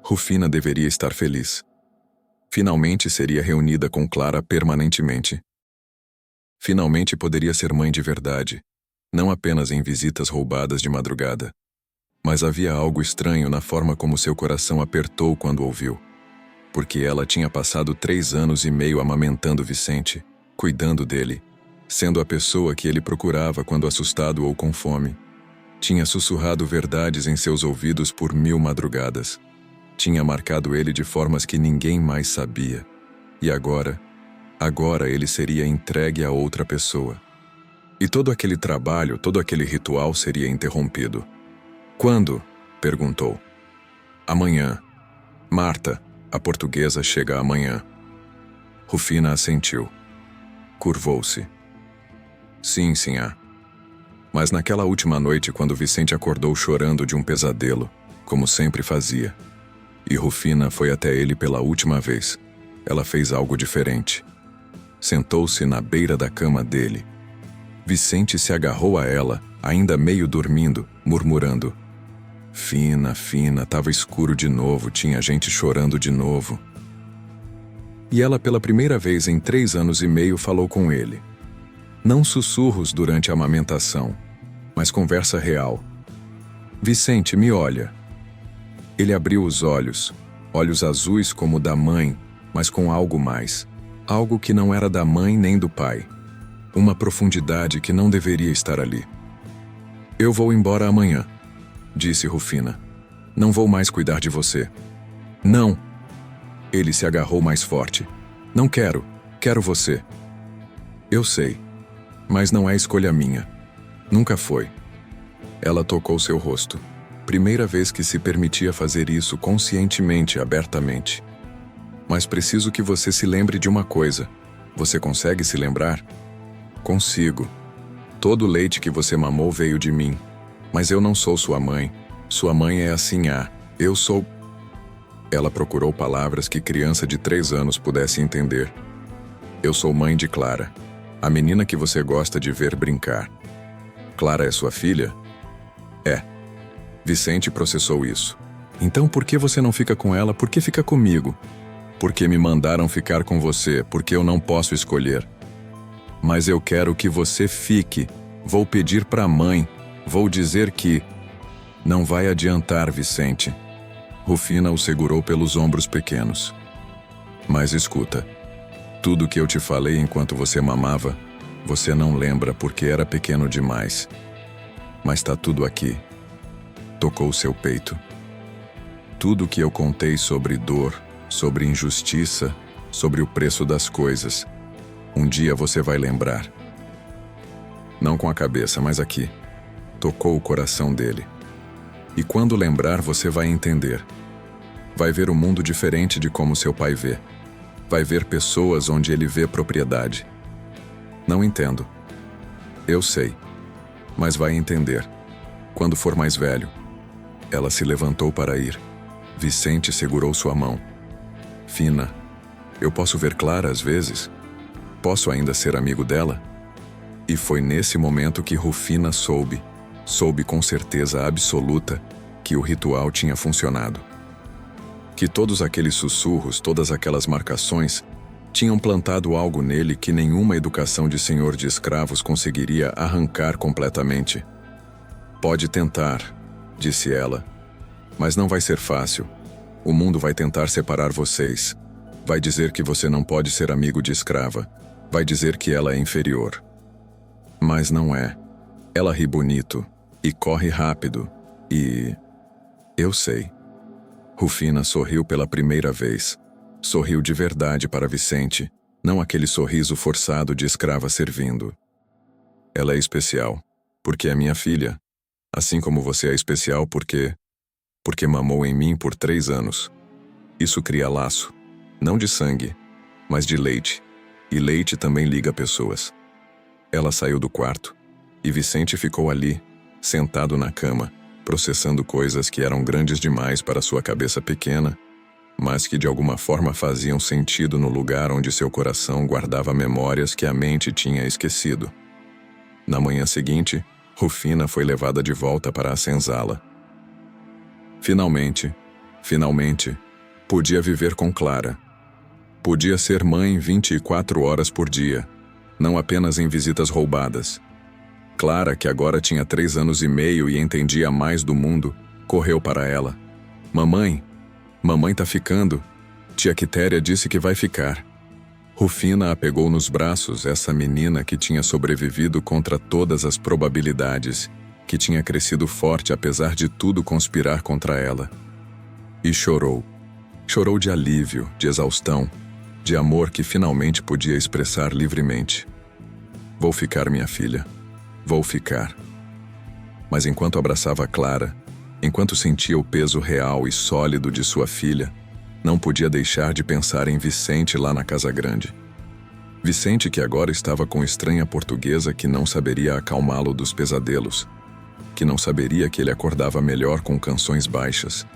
Rufina deveria estar feliz. Finalmente seria reunida com Clara permanentemente. Finalmente poderia ser mãe de verdade, não apenas em visitas roubadas de madrugada. Mas havia algo estranho na forma como seu coração apertou quando ouviu. Porque ela tinha passado 3 anos e meio amamentando Vicente, cuidando dele, sendo a pessoa que ele procurava quando assustado ou com fome. Tinha sussurrado verdades em seus ouvidos por 1000 madrugadas. Tinha marcado ele de formas que ninguém mais sabia. E agora ele seria entregue a outra pessoa. E todo aquele trabalho, todo aquele ritual seria interrompido. "Quando?" perguntou. "Amanhã. Marta, a portuguesa, chega amanhã." Rufina assentiu. Curvou-se. "Sim, sinhá." Mas naquela última noite, quando Vicente acordou chorando de um pesadelo, como sempre fazia, e Rufina foi até ele pela última vez, ela fez algo diferente. Sentou-se na beira da cama dele. Vicente se agarrou a ela, ainda meio dormindo, murmurando: "Fina, Fina, tava escuro de novo, tinha gente chorando de novo." E ela pela primeira vez em 3 anos e meio falou com ele. Não sussurros durante a amamentação, mas conversa real. "Vicente, me olha." Ele abriu os olhos, olhos azuis como o da mãe, mas com algo mais. Algo que não era da mãe nem do pai. Uma profundidade que não deveria estar ali. "Eu vou embora amanhã", disse Rufina. "Não vou mais cuidar de você." "Não." Ele se agarrou mais forte. "Não quero. Quero você." "Eu sei. Mas não é escolha minha. Nunca foi." Ela tocou seu rosto. Primeira vez que se permitia fazer isso conscientemente, abertamente. "Mas preciso que você se lembre de uma coisa. Você consegue se lembrar?" "Consigo." Todo o leite que você mamou veio de mim. Mas eu não sou sua mãe. Sua mãe é assim, eu sou... Ela procurou palavras que criança de 3 anos pudesse entender. Eu sou mãe de Clara, a menina que você gosta de ver brincar. Clara é sua filha? É. Vicente processou isso. Então por que você não fica com ela? Por que fica comigo? Porque me mandaram ficar com você, porque eu não posso escolher. Mas eu quero que você fique. Vou pedir para a mãe. Vou dizer que... Não vai adiantar, Vicente. Rufina o segurou pelos ombros pequenos. Mas escuta. Tudo que eu te falei enquanto você mamava, você não lembra porque era pequeno demais. Mas tá tudo aqui. Tocou seu peito. Tudo que eu contei sobre dor, sobre injustiça, sobre o preço das coisas. Um dia você vai lembrar. Não com a cabeça, mas aqui. Tocou o coração dele. E quando lembrar, você vai entender. Vai ver o mundo diferente de como seu pai vê. Vai ver pessoas onde ele vê propriedade. Não entendo. Eu sei. Mas vai entender. Quando for mais velho. Ela se levantou para ir. Vicente segurou sua mão. Fina, eu posso ver Clara às vezes? Posso ainda ser amigo dela? E foi nesse momento que Rufina soube com certeza absoluta, que o ritual tinha funcionado. Que todos aqueles sussurros, todas aquelas marcações, tinham plantado algo nele que nenhuma educação de senhor de escravos conseguiria arrancar completamente. Pode tentar, disse ela, mas não vai ser fácil. O mundo vai tentar separar vocês. Vai dizer que você não pode ser amigo de escrava. Vai dizer que ela é inferior. Mas não é. Ela ri bonito. E corre rápido. E... eu sei. Rufina sorriu pela primeira vez. Sorriu de verdade para Vicente, não aquele sorriso forçado de escrava servindo. Ela é especial, porque é minha filha. Assim como você é especial porque mamou em mim por 3 anos. Isso cria laço, não de sangue, mas de leite. E leite também liga pessoas. Ela saiu do quarto, e Vicente ficou ali, sentado na cama, processando coisas que eram grandes demais para sua cabeça pequena, mas que de alguma forma faziam sentido no lugar onde seu coração guardava memórias que a mente tinha esquecido. Na manhã seguinte, Rufina foi levada de volta para a senzala. Finalmente, podia viver com Clara. Podia ser mãe 24 horas por dia, não apenas em visitas roubadas. Clara, que agora tinha 3 anos e meio e entendia mais do mundo, correu para ela. Mamãe tá ficando. Tia Quitéria disse que vai ficar. Rufina a pegou nos braços, essa menina que tinha sobrevivido contra todas as probabilidades, que tinha crescido forte apesar de tudo conspirar contra ela. E chorou. Chorou de alívio, de exaustão, de amor que finalmente podia expressar livremente. Vou ficar, minha filha. Vou ficar. Mas enquanto abraçava Clara, enquanto sentia o peso real e sólido de sua filha, não podia deixar de pensar em Vicente lá na casa grande. Vicente que agora estava com estranha portuguesa que não saberia acalmá-lo dos pesadelos, que não saberia que ele acordava melhor com canções baixas,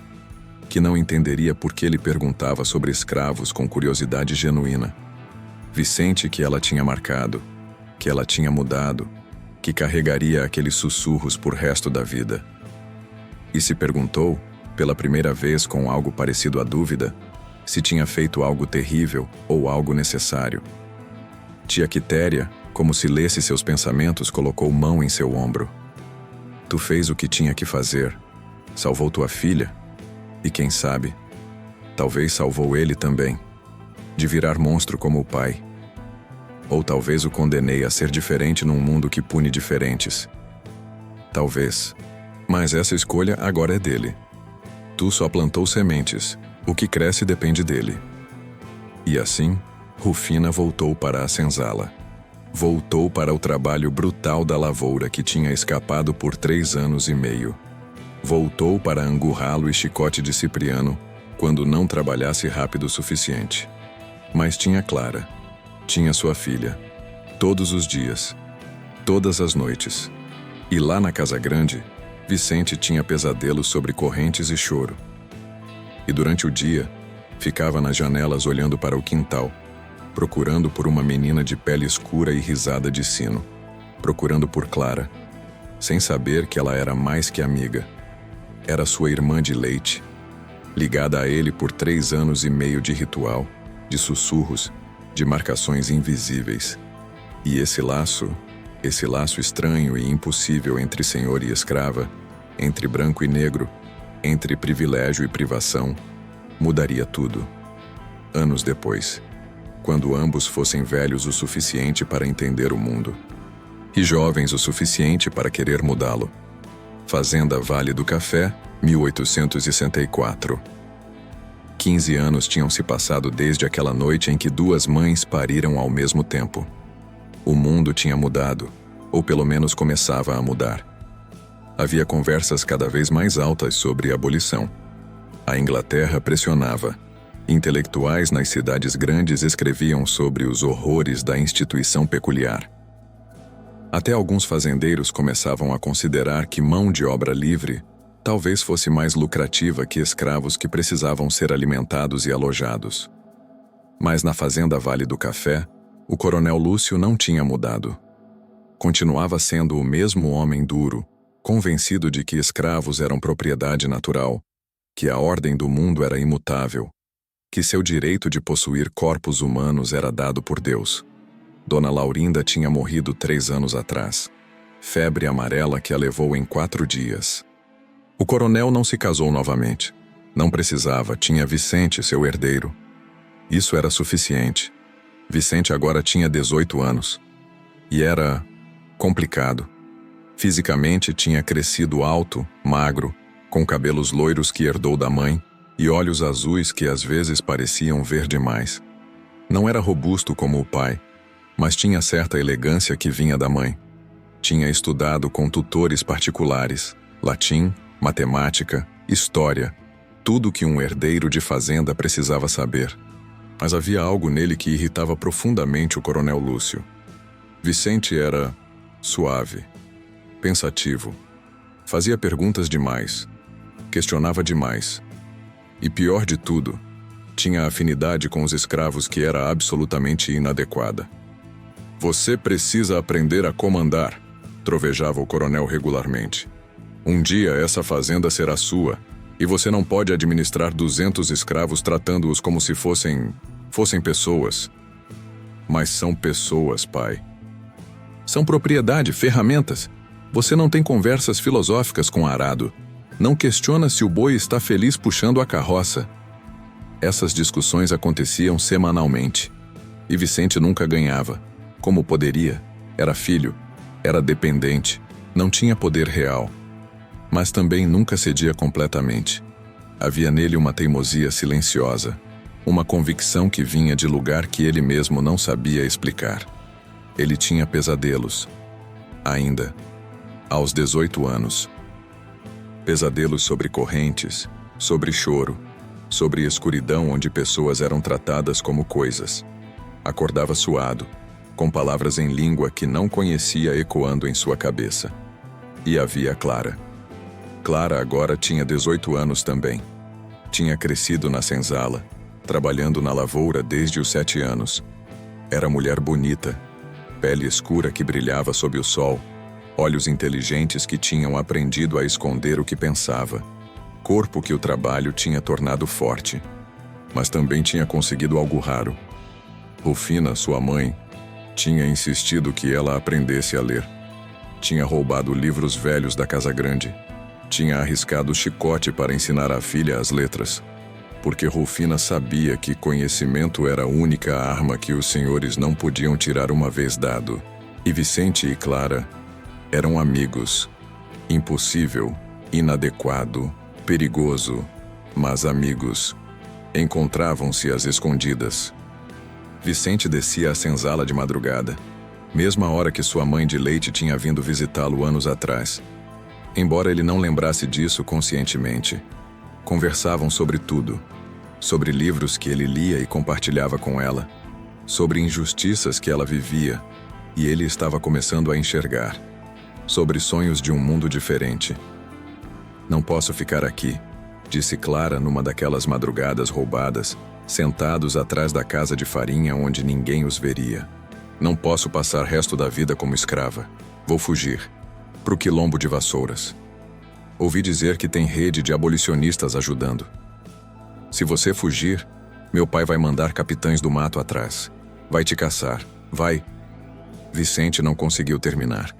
que não entenderia por que ele perguntava sobre escravos com curiosidade genuína. Vicente que ela tinha marcado, que ela tinha mudado, que carregaria aqueles sussurros por resto da vida. E se perguntou, pela primeira vez com algo parecido à dúvida, se tinha feito algo terrível ou algo necessário. Tia Quitéria, como se lesse seus pensamentos, colocou mão em seu ombro. Tu fez o que tinha que fazer. Salvou tua filha. E quem sabe, talvez salvou ele também, de virar monstro como o pai. Ou talvez o condenei a ser diferente num mundo que pune diferentes. Talvez. Mas essa escolha agora é dele. Tu só plantou sementes. O que cresce depende dele. E assim, Rufina voltou para a senzala. Voltou para o trabalho brutal da lavoura que tinha escapado por 3 anos e meio. Voltou para angurrá-lo e chicote de Cipriano, quando não trabalhasse rápido o suficiente. Mas tinha Clara. Tinha sua filha. Todos os dias. todas as noites. E lá na casa grande, Vicente tinha pesadelos sobre correntes e choro. E durante o dia, ficava nas janelas olhando para o quintal, procurando por uma menina de pele escura e risada de sino, procurando por Clara, sem saber que ela era mais que amiga. Era sua irmã de leite, ligada a ele por 3 anos e meio de ritual, de sussurros, de marcações invisíveis. E esse laço estranho e impossível entre senhor e escrava, entre branco e negro, entre privilégio e privação, mudaria tudo. Anos depois, quando ambos fossem velhos o suficiente para entender o mundo, e jovens o suficiente para querer mudá-lo. Fazenda Vale do Café, 1864. 15 anos tinham se passado desde aquela noite em que 2 mães pariram ao mesmo tempo. O mundo tinha mudado, ou pelo menos começava a mudar. Havia conversas cada vez mais altas sobre abolição. A Inglaterra pressionava. Intelectuais nas cidades grandes escreviam sobre os horrores da instituição peculiar. Até alguns fazendeiros começavam a considerar que mão de obra livre talvez fosse mais lucrativa que escravos que precisavam ser alimentados e alojados. Mas na Fazenda Vale do Café, o coronel Lúcio não tinha mudado. Continuava sendo o mesmo homem duro, convencido de que escravos eram propriedade natural, que a ordem do mundo era imutável, que seu direito de possuir corpos humanos era dado por Deus. Dona Laurinda tinha morrido 3 anos atrás. Febre amarela que a levou em 4 dias. O coronel não se casou novamente. Não precisava, tinha Vicente, seu herdeiro. Isso era suficiente. Vicente agora tinha 18 anos. E era complicado. Fisicamente tinha crescido alto, magro, com cabelos loiros que herdou da mãe e olhos azuis que às vezes pareciam ver demais. Não era robusto como o pai, mas tinha certa elegância que vinha da mãe. Tinha estudado com tutores particulares, latim, matemática, história, tudo que um herdeiro de fazenda precisava saber. Mas havia algo nele que irritava profundamente o coronel Lúcio. Vicente era suave, pensativo, fazia perguntas demais, questionava demais. E pior de tudo, tinha afinidade com os escravos que era absolutamente inadequada. Você precisa aprender a comandar, trovejava o coronel regularmente. Um dia essa fazenda será sua, e você não pode administrar 200 escravos tratando-os como se fossem pessoas. Mas são pessoas, pai. São propriedade, ferramentas. Você não tem conversas filosóficas com arado. Não questiona se o boi está feliz puxando a carroça. Essas discussões aconteciam semanalmente. E Vicente nunca ganhava. Como poderia? Era filho, era dependente, não tinha poder real. Mas também nunca cedia completamente. Havia nele uma teimosia silenciosa, uma convicção que vinha de lugar que ele mesmo não sabia explicar. Ele tinha pesadelos. Ainda, aos 18 anos. Pesadelos sobre correntes, sobre choro, sobre escuridão onde pessoas eram tratadas como coisas. Acordava suado, com palavras em língua que não conhecia ecoando em sua cabeça. E havia Clara. Clara agora tinha 18 anos também. Tinha crescido na senzala, trabalhando na lavoura desde os 7 anos. Era mulher bonita, pele escura que brilhava sob o sol, olhos inteligentes que tinham aprendido a esconder o que pensava, corpo que o trabalho tinha tornado forte, mas também tinha conseguido algo raro. Rufina, sua mãe, tinha insistido que ela aprendesse a ler. Tinha roubado livros velhos da casa grande. Tinha arriscado o chicote para ensinar à filha as letras. Porque Rufina sabia que conhecimento era a única arma que os senhores não podiam tirar uma vez dado. E Vicente e Clara eram amigos. Impossível, inadequado, perigoso, mas amigos. Encontravam-se às escondidas. Vicente descia a senzala de madrugada, mesma hora que sua mãe de leite tinha vindo visitá-lo anos atrás. Embora ele não lembrasse disso conscientemente, conversavam sobre tudo, sobre livros que ele lia e compartilhava com ela, sobre injustiças que ela vivia, E ele estava começando a enxergar sobre sonhos de um mundo diferente. Não posso ficar aqui, disse Clara numa daquelas madrugadas roubadas, sentados atrás da casa de farinha onde ninguém os veria. Não posso passar resto da vida como escrava. Vou fugir. Pro quilombo de Vassouras. Ouvi dizer que tem rede de abolicionistas ajudando. Se você fugir, meu pai vai mandar capitães do mato atrás. Vai te caçar. Vai. Vicente não conseguiu terminar.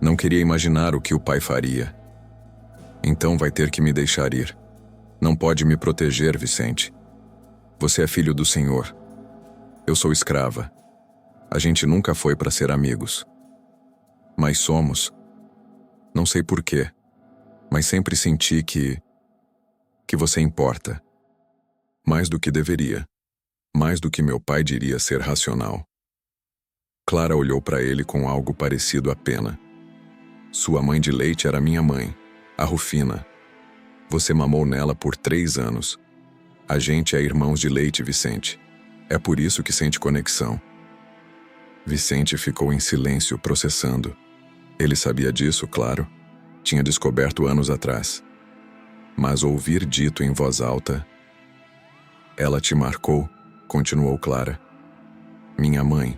Não queria imaginar o que o pai faria. Então vai ter que me deixar ir. Não pode me proteger, Vicente. Você é filho do Senhor. Eu sou escrava. A gente nunca foi para ser amigos. Mas somos. Não sei porquê, mas sempre senti que você importa. Mais do que deveria. Mais do que meu pai diria ser racional. Clara olhou para ele com algo parecido a pena. Sua mãe de leite era minha mãe, a Rufina. Você mamou nela por 3 anos. A gente é irmãos de leite, Vicente. É por isso que sente conexão. Vicente ficou em silêncio, processando. Ele sabia disso, claro. Tinha descoberto anos atrás. Mas ouvir dito em voz alta... Ela te marcou, continuou Clara. Minha mãe.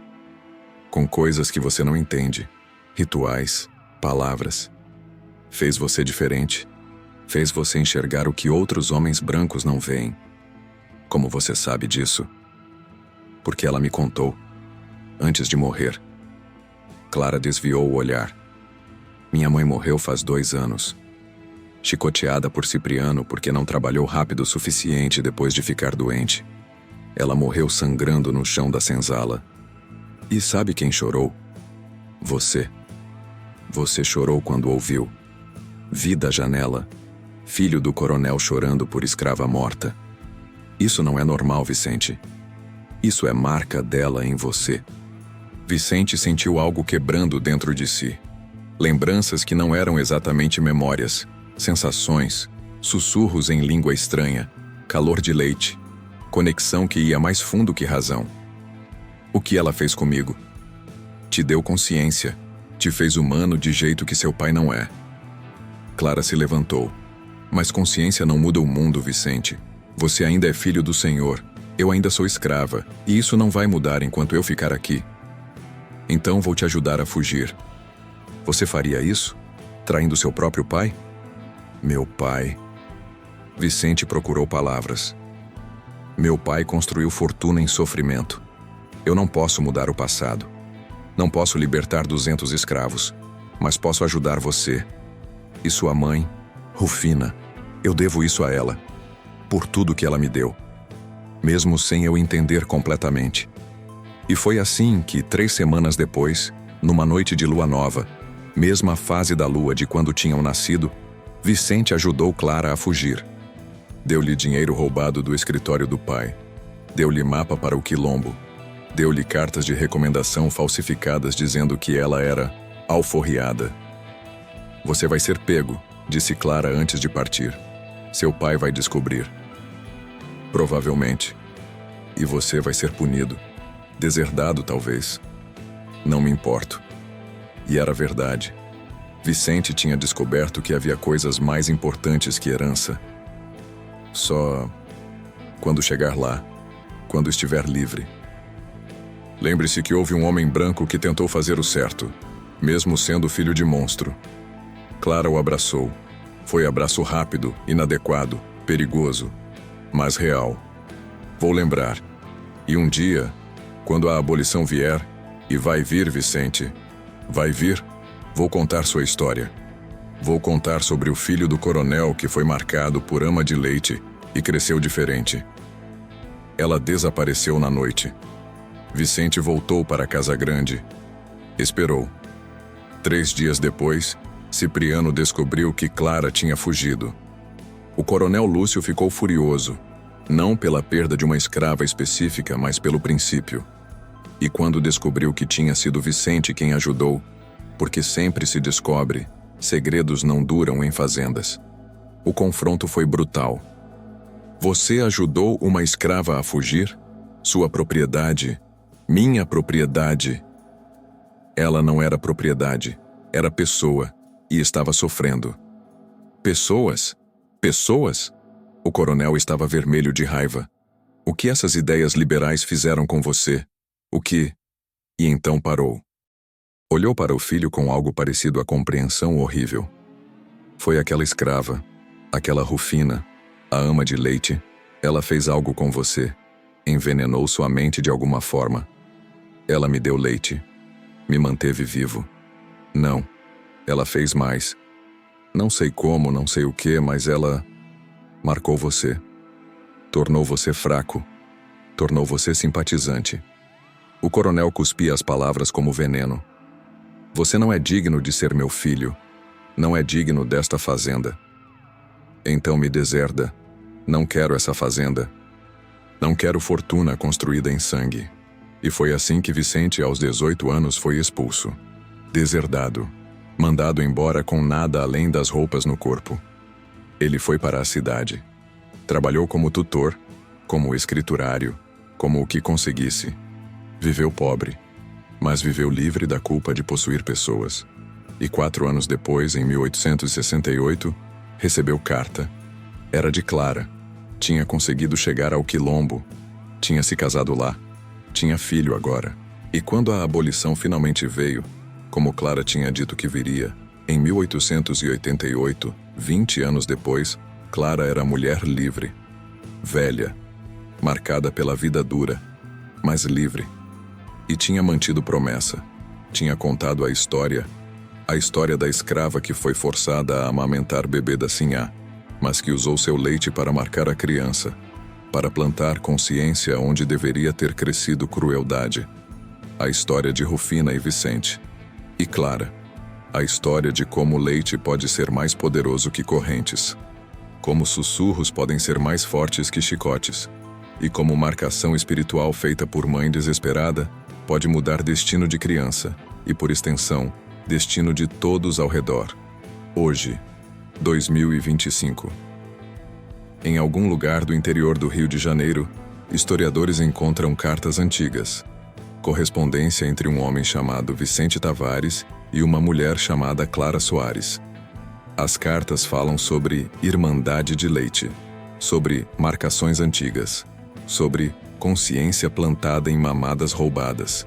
Com coisas que você não entende. Rituais, palavras. Fez você diferente. Fez você enxergar o que outros homens brancos não veem. Como você sabe disso? Porque ela me contou. Antes de morrer. Clara desviou o olhar. Minha mãe morreu faz 2 anos. Chicoteada por Cipriano porque não trabalhou rápido o suficiente depois de ficar doente. Ela morreu sangrando no chão da senzala. E sabe quem chorou? Você. Você chorou quando ouviu. Vi da janela. Filho do coronel chorando por escrava morta. Isso não é normal, Vicente. Isso é marca dela em você. Vicente sentiu algo quebrando dentro de si. Lembranças que não eram exatamente memórias, sensações, sussurros em língua estranha, calor de leite, conexão que ia mais fundo que razão. O que ela fez comigo? Te deu consciência, te fez humano de jeito que seu pai não é. Clara se levantou. Mas consciência não muda o mundo, Vicente. Você ainda é filho do Senhor. Eu ainda sou escrava, e isso não vai mudar enquanto eu ficar aqui. Então vou te ajudar a fugir. Você faria isso? Traindo seu próprio pai? Meu pai. Vicente procurou palavras. Meu pai construiu fortuna em sofrimento. Eu não posso mudar o passado. Não posso libertar 200 escravos, mas posso ajudar você. E sua mãe, Rufina. Eu devo isso a ela. Por tudo que ela me deu. Mesmo sem eu entender completamente. E foi assim que, 3 semanas depois, numa noite de lua nova, mesma fase da lua de quando tinham nascido, Vicente ajudou Clara a fugir. Deu-lhe dinheiro roubado do escritório do pai. Deu-lhe mapa para o quilombo. Deu-lhe cartas de recomendação falsificadas dizendo que ela era alforriada. Você vai ser pego, disse Clara antes de partir. Seu pai vai descobrir. Provavelmente. E você vai ser punido. Deserdado, talvez. Não me importo. E era verdade. Vicente tinha descoberto que havia coisas mais importantes que herança. Só quando chegar lá, quando estiver livre. Lembre-se que houve um homem branco que tentou fazer o certo, mesmo sendo filho de monstro. Clara o abraçou. Foi abraço rápido, inadequado, perigoso, mas real. Vou lembrar. E um dia, quando a abolição vier, e vai vir, Vicente, vai vir, vou contar sua história. Vou contar sobre o filho do coronel que foi marcado por ama de leite e cresceu diferente. Ela desapareceu na noite. Vicente voltou para a Casa Grande. Esperou. 3 dias depois, Cipriano descobriu que Clara tinha fugido. O coronel Lúcio ficou furioso, não pela perda de uma escrava específica, mas pelo princípio. E quando descobriu que tinha sido Vicente quem ajudou, porque sempre se descobre, segredos não duram em fazendas. O confronto foi brutal. Você ajudou uma escrava a fugir? Sua propriedade, minha propriedade. Ela não era propriedade, era pessoa, e estava sofrendo. Pessoas? Pessoas? O coronel estava vermelho de raiva. O que essas ideias liberais fizeram com você? O que? E então parou. Olhou para o filho com algo parecido à compreensão horrível. Foi aquela escrava, aquela Rufina, a ama de leite. Ela fez algo com você. Envenenou sua mente de alguma forma. Ela me deu leite. Me manteve vivo. Não. Ela fez mais. Não sei como, não sei o que, mas ela marcou você. Tornou você fraco. Tornou você simpatizante. O coronel cuspia as palavras como veneno. Você não é digno de ser meu filho. Não é digno desta fazenda. Então me deserda. Não quero essa fazenda. Não quero fortuna construída em sangue. E foi assim que Vicente, aos 18 anos, foi expulso. Deserdado. Mandado embora com nada além das roupas no corpo. Ele foi para a cidade. Trabalhou como tutor, como escriturário, como o que conseguisse. Viveu pobre, mas viveu livre da culpa de possuir pessoas. E 4 anos depois, em 1868, recebeu carta. Era de Clara. Tinha conseguido chegar ao Quilombo. Tinha se casado lá. Tinha filho agora. E quando a abolição finalmente veio, como Clara tinha dito que viria, em 1888, 20 anos depois, Clara era mulher livre. Velha. Marcada pela vida dura, mas livre. E tinha mantido promessa. Tinha contado a história da escrava que foi forçada a amamentar bebê da sinhá, mas que usou seu leite para marcar a criança, para plantar consciência onde deveria ter crescido crueldade. A história de Rufina e Vicente. E Clara. A história de como o leite pode ser mais poderoso que correntes. Como sussurros podem ser mais fortes que chicotes. E como marcação espiritual feita por mãe desesperada pode mudar destino de criança e, por extensão, destino de todos ao redor. Hoje, 2025. Em algum lugar do interior do Rio de Janeiro, historiadores encontram cartas antigas. Correspondência entre um homem chamado Vicente Tavares e uma mulher chamada Clara Soares. As cartas falam sobre irmandade de leite, sobre marcações antigas, sobre consciência plantada em mamadas roubadas.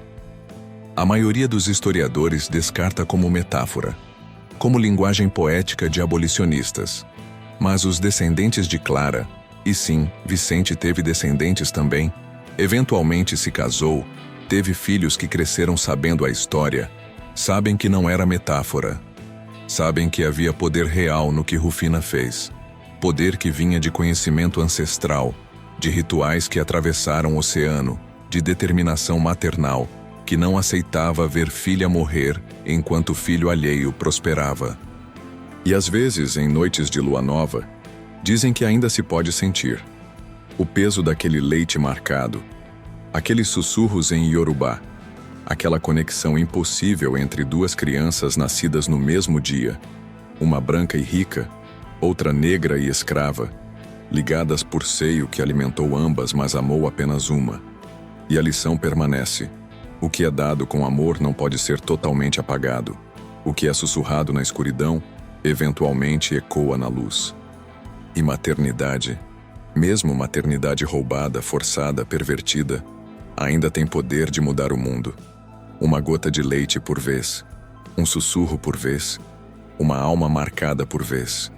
A maioria dos historiadores descarta como metáfora, como linguagem poética de abolicionistas. Mas os descendentes de Clara, e sim, Vicente teve descendentes também, eventualmente se casou, teve filhos que cresceram sabendo a história, sabem que não era metáfora. Sabem que havia poder real no que Rufina fez. Poder que vinha de conhecimento ancestral, de rituais que atravessaram o oceano, de determinação maternal, que não aceitava ver filha morrer enquanto filho alheio prosperava. E às vezes, em noites de lua nova, dizem que ainda se pode sentir o peso daquele leite marcado, aqueles sussurros em Iorubá, aquela conexão impossível entre duas crianças nascidas no mesmo dia, uma branca e rica, outra negra e escrava, ligadas por seio que alimentou ambas, mas amou apenas uma. E a lição permanece. O que é dado com amor não pode ser totalmente apagado. O que é sussurrado na escuridão, eventualmente ecoa na luz. E maternidade, mesmo maternidade roubada, forçada, pervertida, ainda tem poder de mudar o mundo. Uma gota de leite por vez, um sussurro por vez, uma alma marcada por vez.